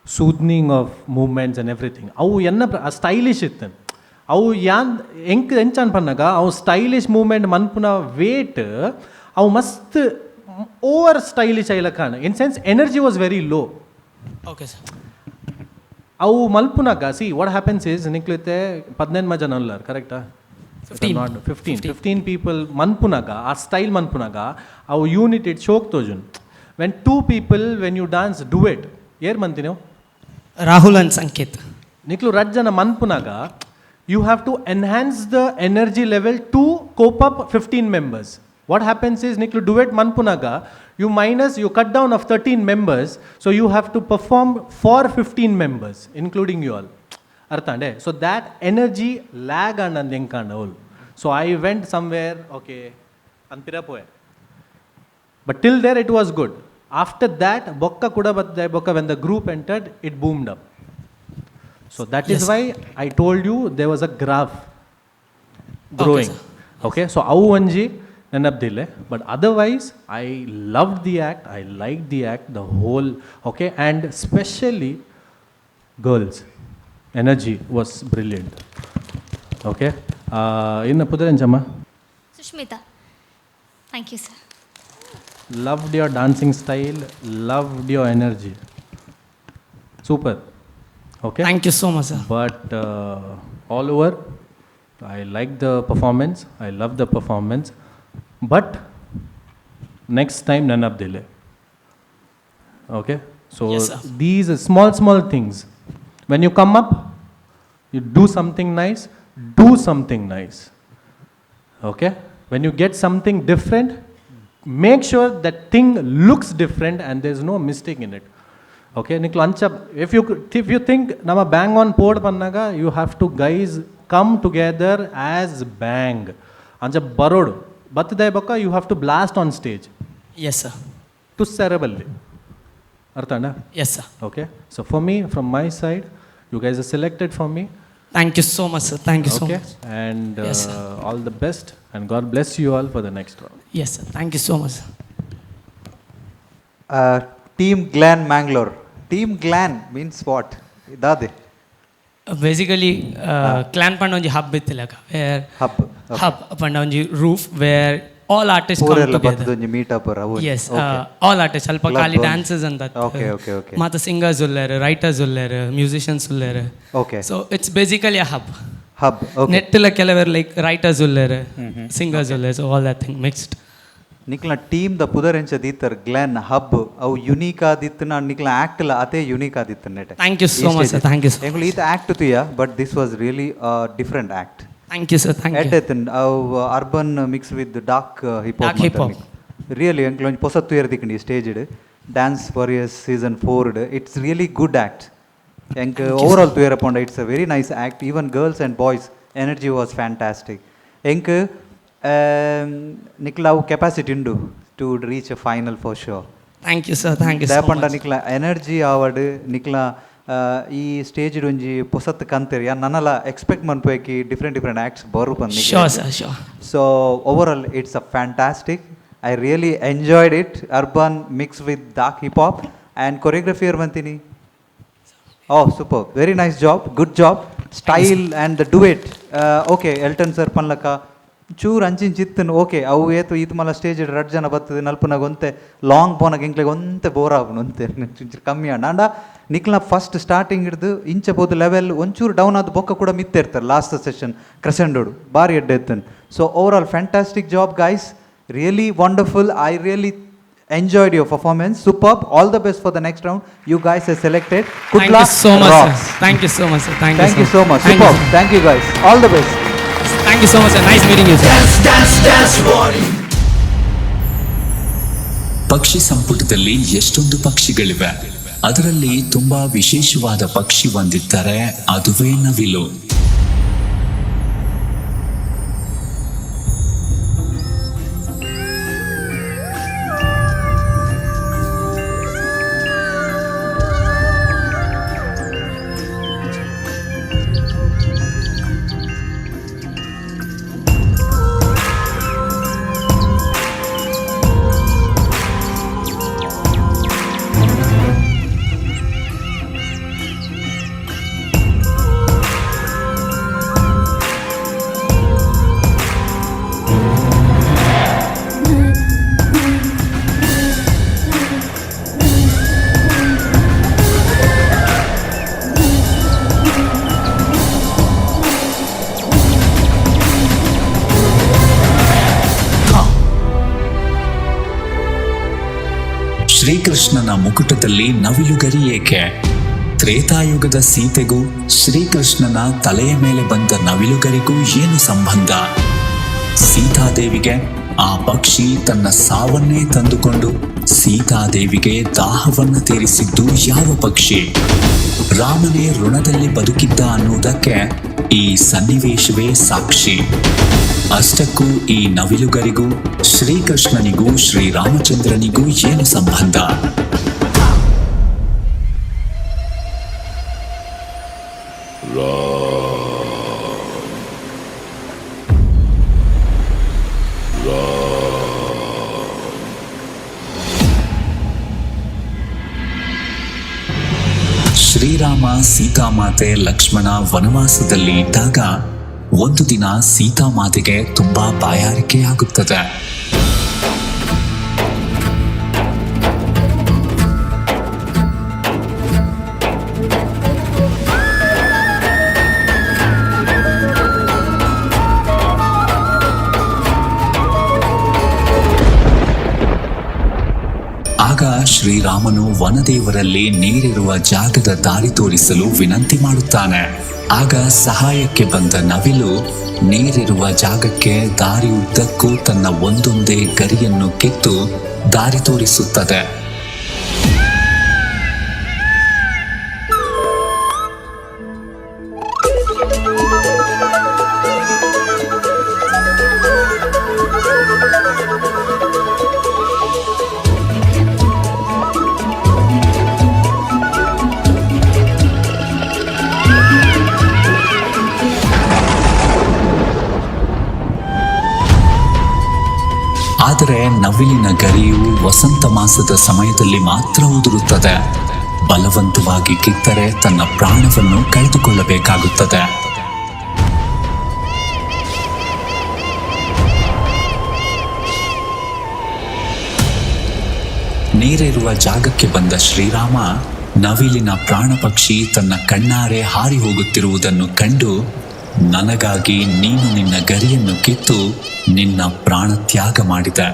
soothing of movements and everything. Avu enna stylish ittan. Avu yan enchan pannaga avu stylish movement manpuna weight avu mast over stylish ailakana. In sense energy was very low. Okay, sir. Avu malpunaga, see what happens is niklite 18 jana ullar, correct? 15 people manpunaga, our style manpunaga, our unit it choke tojun. When two people, when you dance duet, yer mantino? Rahul and Sanket. Niklu rajjana manpunaga, you have to enhance the energy level to cope up 15 members. What happens is niklu duet manpunaga, you cut down of 13 members, so you have to perform for 15 members, including you all. Arthande. So that energy lag and all. So I went somewhere, okay, anpirapoe. But till there it was good. After that, bokka kuda bokka, when the group entered, it boomed up. So that is why I told you there was a graph growing. Okay, so avu anji nenabdile. But otherwise, I loved the act. I liked the act, the whole. Okay, and especially girls. Energy was brilliant. Okay. In Pudaranjama. Sushmita. Thank you, sir. Loved your dancing style. Loved your energy. Super. Okay. Thank you so much, sir. But all over, I like the performance. I love the performance. But next time, none of delay. Okay. So Yes, sir. these are small things. When you come up, you do something nice, do something nice. Okay? When you get something different, make sure that thing looks different and there's no mistake in it. Okay? If you think nama bang on board pannaga, you have to guys come together as bang. Ancha barod. Batday baka, you have to blast on stage. Yes, sir. To cerebrally. Arthanda? Yes, sir. Okay. So for me, from my side, you guys are selected for me. Thank you so much, sir. Thank you so much. And Yes, sir. all the best. And God bless you all for the next round. Yes, sir. Thank you so much, sir. Team Glan Mangalore. Team Glan means what? Dade. Basically, clan panda onji hub ittila where hub panda onji roof where all artists come together. Meet up or Yes, all artists alpa kali dances and that. Okay. Mata singers ullare, writers ullare, musicians ullare. Okay. So it's basically a hub. Okay. Nettila kelavar like writers ullare, singers ullare, so all that thing mixed. ನಿಕ್ಲ team ದ ಪುದರೆಂಚ ದೀತರ್ ಗ್ಲಾನ್ ಹಬ್ ಅವು unique ಆದಿತ್ತನ ನಿಕ್ಲ act ಲ ಅದೇ ಯುನೀಕ್ ಆದಿತ್ತು ನೆಟ್. Thank you so much, sir. Thank you. ಎಂಗ್ಲ ಈತ ಆಕ್ಟ್ ತುಯ but this was really different act. Thank you, sir. Thank you. ಎಟ್ಟೆತನ್ ಅವು urban mix with dark hip hop. Really ಎಂಗ್ಲ ಒಂಜಿ ಪೊಸತ್ತು ಇರ್ದಿಕ್ಕಂಡಿ ಸ್ಟೇಜ್ ಇಡ್ ಡ್ಯಾನ್ಸ್ ವಾರಿಯರ್ಸ್ ಸೀಸನ್ 4 ಇಡ್ ಇಟ್ಸ್ ರಿಯಲಿ ಗುಡ್ ಆಕ್ಟ್. ಎಂಕ್ ಓವರ್ ಆಲ್ ತುಯರ ಪೊಂಡ it's a very nice act. Even girls and boys energy was fantastic. ಎಂಕ್ Nikla capacity undu to reach a final for sure. Thank you, sir. Thank you so much. Nikla energy avadu nikla ee stage onji posat kanteri ya nanala expect manpoeki different acts baru pandi. Sure, sir. Sure. So overall it's a fantastic I really enjoyed it. Urban mixed with dark hip hop and choreography Armantini. Oh, super. Very nice job. Good job. Style and the duet. Okay, Elton sir panlaka. ಚೂರು ಅಂಚಿನ ಚಿತ್ತನು okay ಅವು ಏತು ಇದು ಮಲ್ಲ stage ಎರಡು ಜನ ಬರ್ತದೆ ನಲ್ಪನಾಗ ಒಂತೆ long ಪೋನಾಗ ಇಂಕ್ಲೆಗೆ ಒಂತೆ bore ಆಗುನು ಅಂತೆ ಕಮ್ಮಿ ಅಂಡ ನಿಕ್ಲ ಫಸ್ಟ್ ಸ್ಟಾರ್ಟಿಂಗ್ ಹಿಡಿದು ಇಂಚ ಬೋದು ಲೆವೆಲ್ ಒಂಚೂರು ಡೌನ್ ಆದ ಬೊಕ್ಕ ಕೂಡ ಮಿತ್ತಿರ್ತಾರೆ ಲಾಸ್ಟ್ ಸೆಷನ್ ಕ್ರೆಸೆಂಡೋಡು ಭಾರಿ ಎಡ್ಡೆ ಎತ್ತನ್. So over all fantastic job guys, really wonderful. I really enjoyed your performance. Superb. All the best for the next round. You guys are selected. Good Thank luck. you so much, Rocks. sir. Thank you so much, sir. Thank you so much. Thank Superb. you, sir. Thank you guys. All the best. Thank you so much, sir. Nice meeting you, sir. ಪಕ್ಷಿ ಸಂಪುಟದಲ್ಲಿ ಎಷ್ಟೊಂದು ಪಕ್ಷಿಗಳಿವೆ. ಅದರಲ್ಲಿ ತುಂಬಾ ವಿಶೇಷವಾದ ಪಕ್ಷಿ ಒಂದಿದ್ದರೆ ಅದುವೇ ನವಿಲು. ಶ್ರೀಕೃಷ್ಣನ ಮುಕುಟದಲ್ಲಿ ನವಿಲುಗರಿ ಏಕೆ? ತ್ರೇತಾಯುಗದ ಸೀತೆಗೂ ಶ್ರೀಕೃಷ್ಣನ ತಲೆಯ ಮೇಲೆ ಬಂದ ನವಿಲುಗರಿಗೂ ಏನು ಸಂಬಂಧ? ಸೀತಾದೇವಿಗೆ ಆ ಪಕ್ಷಿ ತನ್ನ ಸಾವನ್ನೇ ತಂದುಕೊಂಡು ಸೀತಾದೇವಿಗೆ ದಾಹವನ್ನು ತೀರಿಸಿದ್ದು ಯಾವ ಪಕ್ಷಿ? ರಾಮನೇ ಋಣದಲ್ಲಿ ಬದುಕಿದ್ದ ಅನ್ನುವುದಕ್ಕೆ ಈ ಸನ್ನಿವೇಶವೇ ಸಾಕ್ಷಿ. ಅಷ್ಟಕ್ಕೂ ಈ ನವಿಲುಗರಿಗೂ ಶ್ರೀಕೃಷ್ಣನಿಗೂ ಶ್ರೀರಾಮಚಂದ್ರನಿಗೂ ಏನು ಸಂಬಂಧ? ಶ್ರೀರಾಮ ಸೀತಾಮಾತೆ ಲಕ್ಷ್ಮಣ ವನವಾಸದಲ್ಲಿ ಇದ್ದಾಗ ಒಂದು ದಿನ ಸೀತಾಮಾತೆಗೆ ತುಂಬಾ ಬಾಯಾರಿಕೆಯಾಗುತ್ತದೆ. ಆಗ ಶ್ರೀರಾಮನು ವನದೇವರಲ್ಲಿ ನೀರಿರುವ ಜಾಗದ ದಾರಿ ತೋರಿಸಲು ವಿನಂತಿ ಮಾಡುತ್ತಾನೆ. ಆಗ ಸಹಾಯಕ್ಕೆ ಬಂದ ನವಿಲು ನೀರಿರುವ ಜಾಗಕ್ಕೆ ದಾರಿ ಉದ್ದಕ್ಕೂ ತನ್ನ ಒಂದೊಂದೇ ಗರಿಯನ್ನು ಕಿತ್ತು ದಾರಿ ತೋರಿಸುತ್ತದೆ. ಆದರೆ ನವಿಲಿನ ಗರಿಯು ವಸಂತ ಮಾಸದ ಸಮಯದಲ್ಲಿ ಮಾತ್ರ ಉದುರುತ್ತದೆ. ಬಲವಂತವಾಗಿ ಕಿತ್ತರೆ ತನ್ನ ಪ್ರಾಣವನ್ನು ಕಳೆದುಕೊಳ್ಳಬೇಕಾಗುತ್ತದೆ. ನೀರಿರುವ ಜಾಗಕ್ಕೆ ಬಂದ ಶ್ರೀರಾಮ ನವಿಲಿನ ಪ್ರಾಣ ಪಕ್ಷಿ ತನ್ನ ಕಣ್ಣಾರೆ ಹಾರಿ ಹೋಗುತ್ತಿರುವುದನ್ನು ಕಂಡು, ನನಗಾಗಿ ನೀನು ನಿನ್ನ ಗರಿಯನ್ನು ಕಿತ್ತು ನಿನ್ನ ಪ್ರಾಣ ತ್ಯಾಗ ಮಾಡಿದೆ.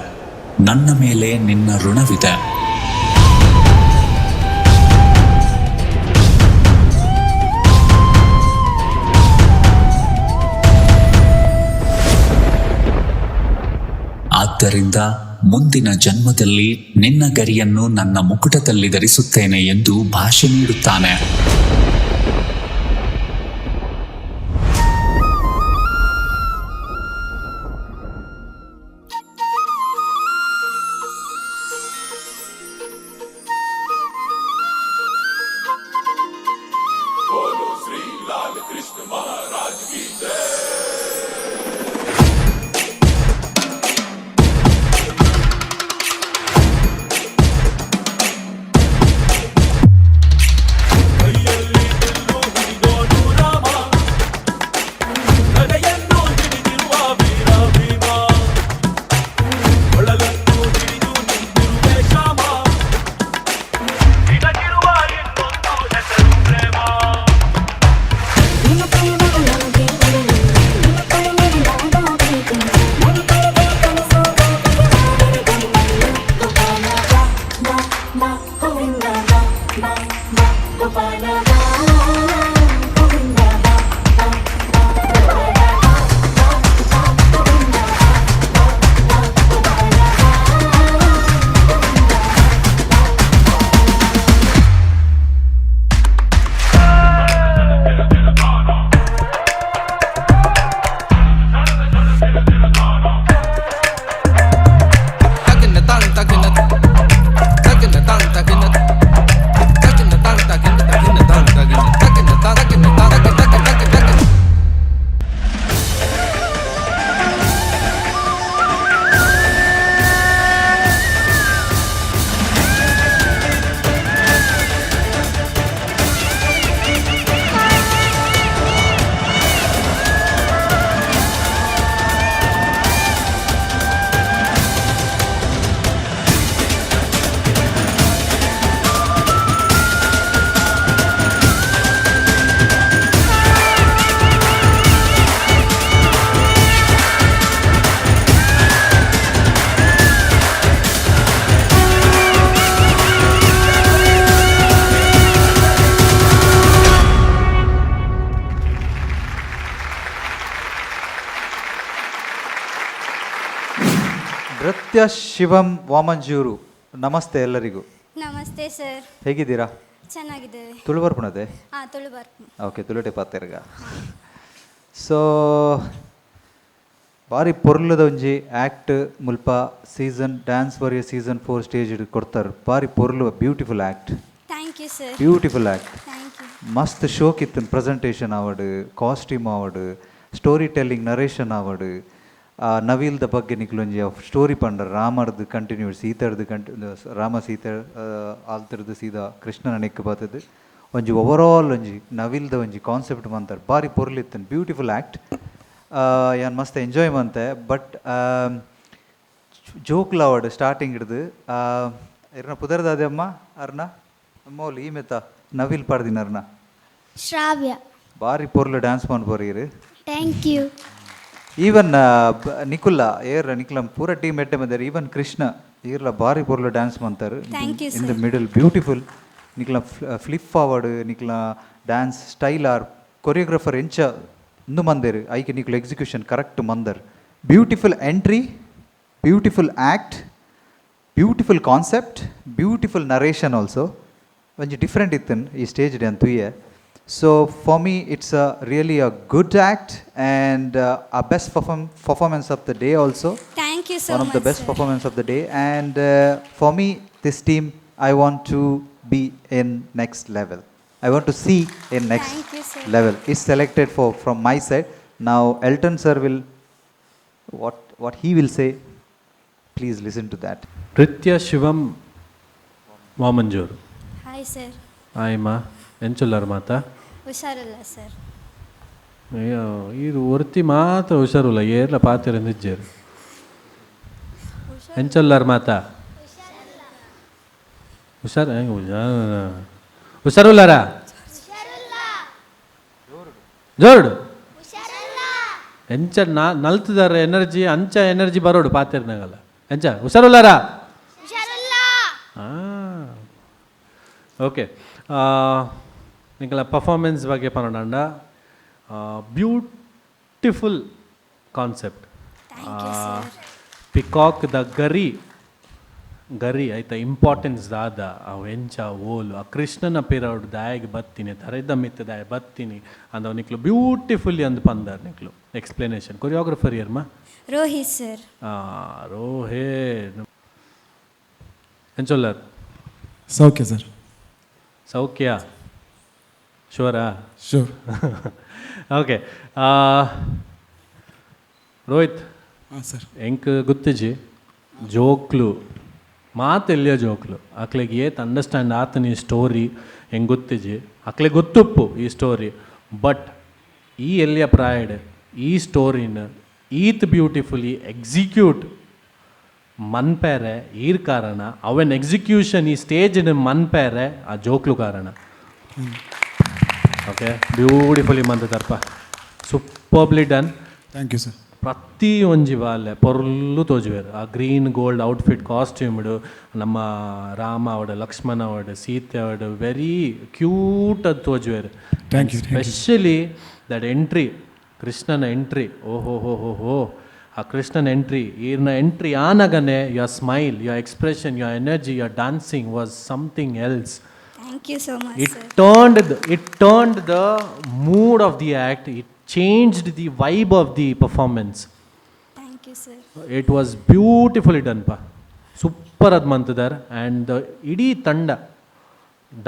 ನನ್ನ ಮೇಲೆ ನಿನ್ನ ಋಣವಿದೆ. ಆದ್ದರಿಂದ ಮುಂದಿನ ಜನ್ಮದಲ್ಲಿ ನಿನ್ನ ಗರಿಯನ್ನು ನನ್ನ ಮುಕುಟದಲ್ಲಿ ಧರಿಸುತ್ತೇನೆ ಎಂದು ಭಾಷೆ ನೀಡುತ್ತಾನೆ. ನೃತ್ಯ ಶಿವಂ ವಾಮಂಜೂರು. ನಮಸ್ತೆ ಎಲ್ಲರಿಗೂ. ನಮಸ್ತೆ ಸರ್. ಹೇಗಿದ್ದೀರಾ? ಚೆನ್ನಾಗಿದ್ದೇವೆ. ತುಳು ಬರ್ಪುಣದೆ? ತುಳು ಬರ್ಪುಣೆ. ಓಕೆ, ತುಳುಟೆ ಪಾತೆರ್ಗ. ಸೊ ಬಾರಿ ಪೊರ್ಲುದ ಒಂಜಿ ಆ್ಯಕ್ಟ್ ಮುಲ್ಪ season dance warrior season 4 stage ಕೊಡ್ತಾರೆ. ಬಾರಿ ಪೊರ್ಲು beautiful act. Thank you sir. Beautiful act. Thank you. ಮಸ್ತ್ ಶೋಕ್ ಇತ್ತು. ಪ್ರೆಸೆಂಟೇಷನ್ ಆವಡು, ಕಾಸ್ಟ್ಯೂಮ್ ಆವಡು, ಸ್ಟೋರಿ ಟೆಲ್ಲಿಂಗ್, ನರೇಷನ್ ಆವಡು, ನವೀಲ್ದ ಬಗ್ಗೆ ನಿಕ್ಲೊಂಜಿ ಸ್ಟೋರಿ ಪಂಡರ್ ರಾಮರ್ದು ಕಂಟಿನ್ಯೂ ಸೀತರ್ದು ರಾಮ ಸೀತೆ ಆಲ್ತರ್ದು ಸೀದಾ ಕೃಷ್ಣನ ನೆಕ್ ಬರ್ತದೆ. ಒಂಜಿ ಓವರಾಲ್ ಒಂಜಿ ನವಿಲ್ದ ಒಂಜಿ ಕಾನ್ಸೆಪ್ಟ್ ಮಂತಾರೆ. ಬಾರಿ ಪೊರ್ಲಿತ್ತನ್. Beautiful act. ಯಾನ್ ಮಸ್ತ್ ಎಂಜಾಯ್ ಮಂತೆ. ಬಟ್ ಜೋಕ್ಲ ಅವಡು ಸ್ಟಾರ್ಟಿಂಗ್ ಹಿಡ್ದು ಇರ್ನ ಪುದರ್ದಾದೆ ಅಮ್ಮ ಅರ್ನ ಮೌಲ್ ಈ ಮೆತ್ತ ನವಿಲ್ ಪಾಡ್ದಿನ ಅರ್ನ ಶ್ರಾವ್ಯ ಬಾರಿ ಪೊರ್ಲು ಡ್ಯಾನ್ಸ್ ಮಾಡಿ ಬರೀರಿ. Thank you. ಈವನ್ ನಿಕುಲ್ಲ ಏರ್ ನಿಕ್ಲ ಪೂರ ಟೀಮ್ ಎಡ್ಡೆ ಬಂದಾರೆ. ಈವನ್ ಕೃಷ್ಣ ಈರ್ಲ ಬಾರಿ ಪೊರ್ಲು ಡ್ಯಾನ್ಸ್ ಮಾಡ್ತಾರೆ. In the middle beautiful. ನಿಕ್ಲ ಫ್ಲಿಪ್ ಫಾರ್ವರ್ಡ್ ನಿಕ್ಲ ಡ್ಯಾನ್ಸ್ ಸ್ಟೈಲ್ ಆರ್ ಕೊರಿಯೋಗ್ರಾಫರ್ ಎಂಚ ಇಂದು ಮಂದೇರು ಐಕೆ ನಿಕ್ಲ ಎಕ್ಸಿಕ್ಯೂಷನ್ ಕರೆಕ್ಟ್ ಮಂದರ್. Beautiful entry, beautiful act, beautiful concept, beautiful narration also. ಒಂಜಿ ಡಿಫ್ರೆಂಟ್ ಇತ್ತನ್ ಈ ಸ್ಟೇಜ್ ಡೇ ಅಂತೂಯೆ. So for me it's really a good act and a best performance of the day also. Thank you so much. One of the best performance of the day, and for me this team I want to be in next level. I want to see in next level. Is selected from my side. Now Elton sir will what he will say. Please listen to that. Nritya Shivam Vamanjuru. Hi sir. Hi ma. ಎಂಚುಲ್ಲಾರ ಮಾತಾ? ಹುಷಾರಿಲ್ಲ sir. ಅಯ್ಯೋ ಇದು ಒರ್ತಿ ಮಾತ್ರ ಹುಷಾರಿಲ್ಲ ಏರ್ಲ ಪಾತಿರಂದಿಜ್ಜೇರು ಎಂಚುಲ್ಲಾರ ಮಾತಾ? ಹುಷಾರ ಹುಷಾರಿಲ್ಲಾರ ಜೋರ್ಡು ಎಂಚ ನಲ್ತಿದಾರ energy ಅಂಚ energy ಬರೋಡು ಪಾತಿರ್ನಾಗಲ್ಲ ಎಂಚ ಹುಷಾರಿಲ್ಲಾರ? ಹಾಂ ಓಕೆ. ನಿಂಗಳ ಪರ್ಫಾರ್ಮೆನ್ಸ್ ಬಗ್ಗೆ ಪನ್ನೊಂಡ ಬ್ಯೂಟಿಫುಲ್ ಕಾನ್ಸೆಪ್ಟ್. ಪಿಕಾಕ್ದ ಗರಿ ಆಯ್ತಾ ಇಂಪಾರ್ಟೆನ್ಸ್ ದಾದ ಅವು ಎಂಚ ಓಲು ಆ ಕೃಷ್ಣನ ಪಿರೌಡ್ ದಾಯಿಗೆ ಬತ್ತೀನಿ ತರೈದ ಮಿತ್ತ ದಾಯ ಬತ್ತೀನಿ ಅಂದವ ನಿಕ್ಲು ಬ್ಯೂಟಿಫುಲ್ಲಿ ಅಂದು ಪಂದಾರ ನಿಕ್ಲು ಎಕ್ಸ್ಪ್ಲನೇಷನ್. ಕೊರಿಯೋಗ್ರಫರ್ ಯರ್ಮ? ರೋಹಿತ್ ಸರ್. ರೋಹಿತ್ ಎಂಚೊಲ್ಲರ್? ಸೌಖ್ಯ ಸರ್. ಸೌಖ್ಯ ಶೋರಾ? ಶೋರ್. ಓಕೆ. ರೋಹಿತ್ ಸರ್ ಎಂಕ್ ಗೊತ್ತಿಜಿ ಜೋಕ್ಲು ಮಾತೆಲ್ಲಿಯ ಜೋಕ್ಲು ಅಕ್ಲೆಗೆ ಏತ್ ಅಂಡರ್ಸ್ಟ್ಯಾಂಡ್ ಆತನ ಈ ಸ್ಟೋರಿ ಹೆಂಗೆ ಗೊತ್ತಿಜಿ ಅಕ್ಲೆ ಗೊತ್ತುಪ್ಪು ಈ ಸ್ಟೋರಿ. ಬಟ್ ಈ ಎಲ್ಲಿಯ ಪ್ರಾಯಡ್ ಈ ಸ್ಟೋರಿನ ಈತ್ ಬ್ಯೂಟಿಫುಲಿ ಎಕ್ಸಿಕ್ಯೂಟ್ ಮನ್ಪೇರೆ ಈರ್ ಕಾರಣ ಅವನ್ ಎಕ್ಸಿಕ್ಯೂಷನ್ ಈ ಸ್ಟೇಜಿನ ಮನ್ಪೇರೆ ಆ ಜೋಕ್ಲು ಕಾರಣ. ಓಕೆ ಬ್ಯೂಟಿಫುಲಿ ಮಂದ ತರ್ಪ superbly done. Thank you sir. ಪ್ರತಿ ಒಂಜಿ ಬಾಲೆ ಪೊರ್ಲು ತೋಜುವೆರು. ಆ ಗ್ರೀನ್ ಗೋಲ್ಡ್ ಔಟ್ಫಿಟ್ ಕಾಸ್ಟ್ಯೂಮ್ಡು ನಮ್ಮ ರಾಮ ಅವಡು, ಲಕ್ಷ್ಮಣ ಅವಡು, ಸೀತೆ ಅವಡು ವೆರಿ ಕ್ಯೂಟ್ ಅದು ತೋಜುವೆರು. ಸ್ಪೆಷಲಿ ದಟ್ ಎಂಟ್ರಿ, ಕೃಷ್ಣನ ಎಂಟ್ರಿ, ಓಹೋ ಆ ಕೃಷ್ಣನ ಎಂಟ್ರಿ, ಈರ್ನ ಎಂಟ್ರಿ ಆನಗನೆ your smile, your expression, your energy, your dancing was something else. Thank you so much, sir. It turned the mood of the act. It changed the vibe of the performance. Thank you, sir. It was beautifully done, pa. Super ad mantadar, and the idi tanda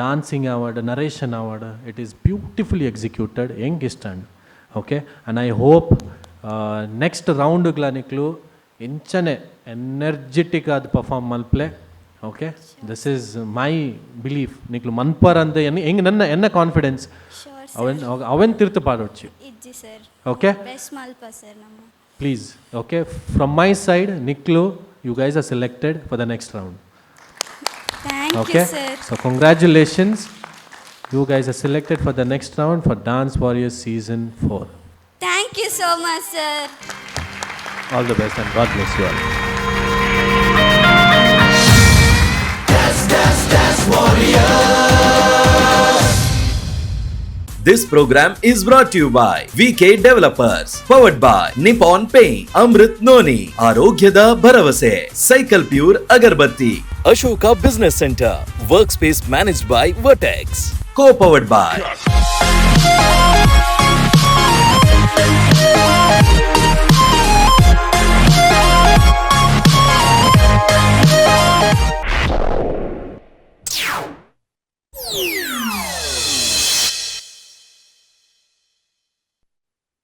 dancing award, narration award, it is beautifully executed. Engistand, okay, and I hope next round glaniklu inchane energetic ad perform malple. Okay, this is my belief. Niklu manpar ante enga nanna confidence. Sure, sir. Aven tirthu paadocchi. Idji, sir. Okay, Best malpa, sir, namma. please. Okay, from my side, Niklu, you guys are selected for the next round. Thank Okay, you, sir. so congratulations, you guys are selected for the next round for Dance Warriors Season 4. Thank you so much, sir. All the best and God bless you all. This program is brought to you by VK Developers, powered by Nippon Paint, Amrit Noni, Arogyada Bharavase, Cycle Pure Agarbatti, Ashoka Business Center, Workspace managed by Vertex, co-powered by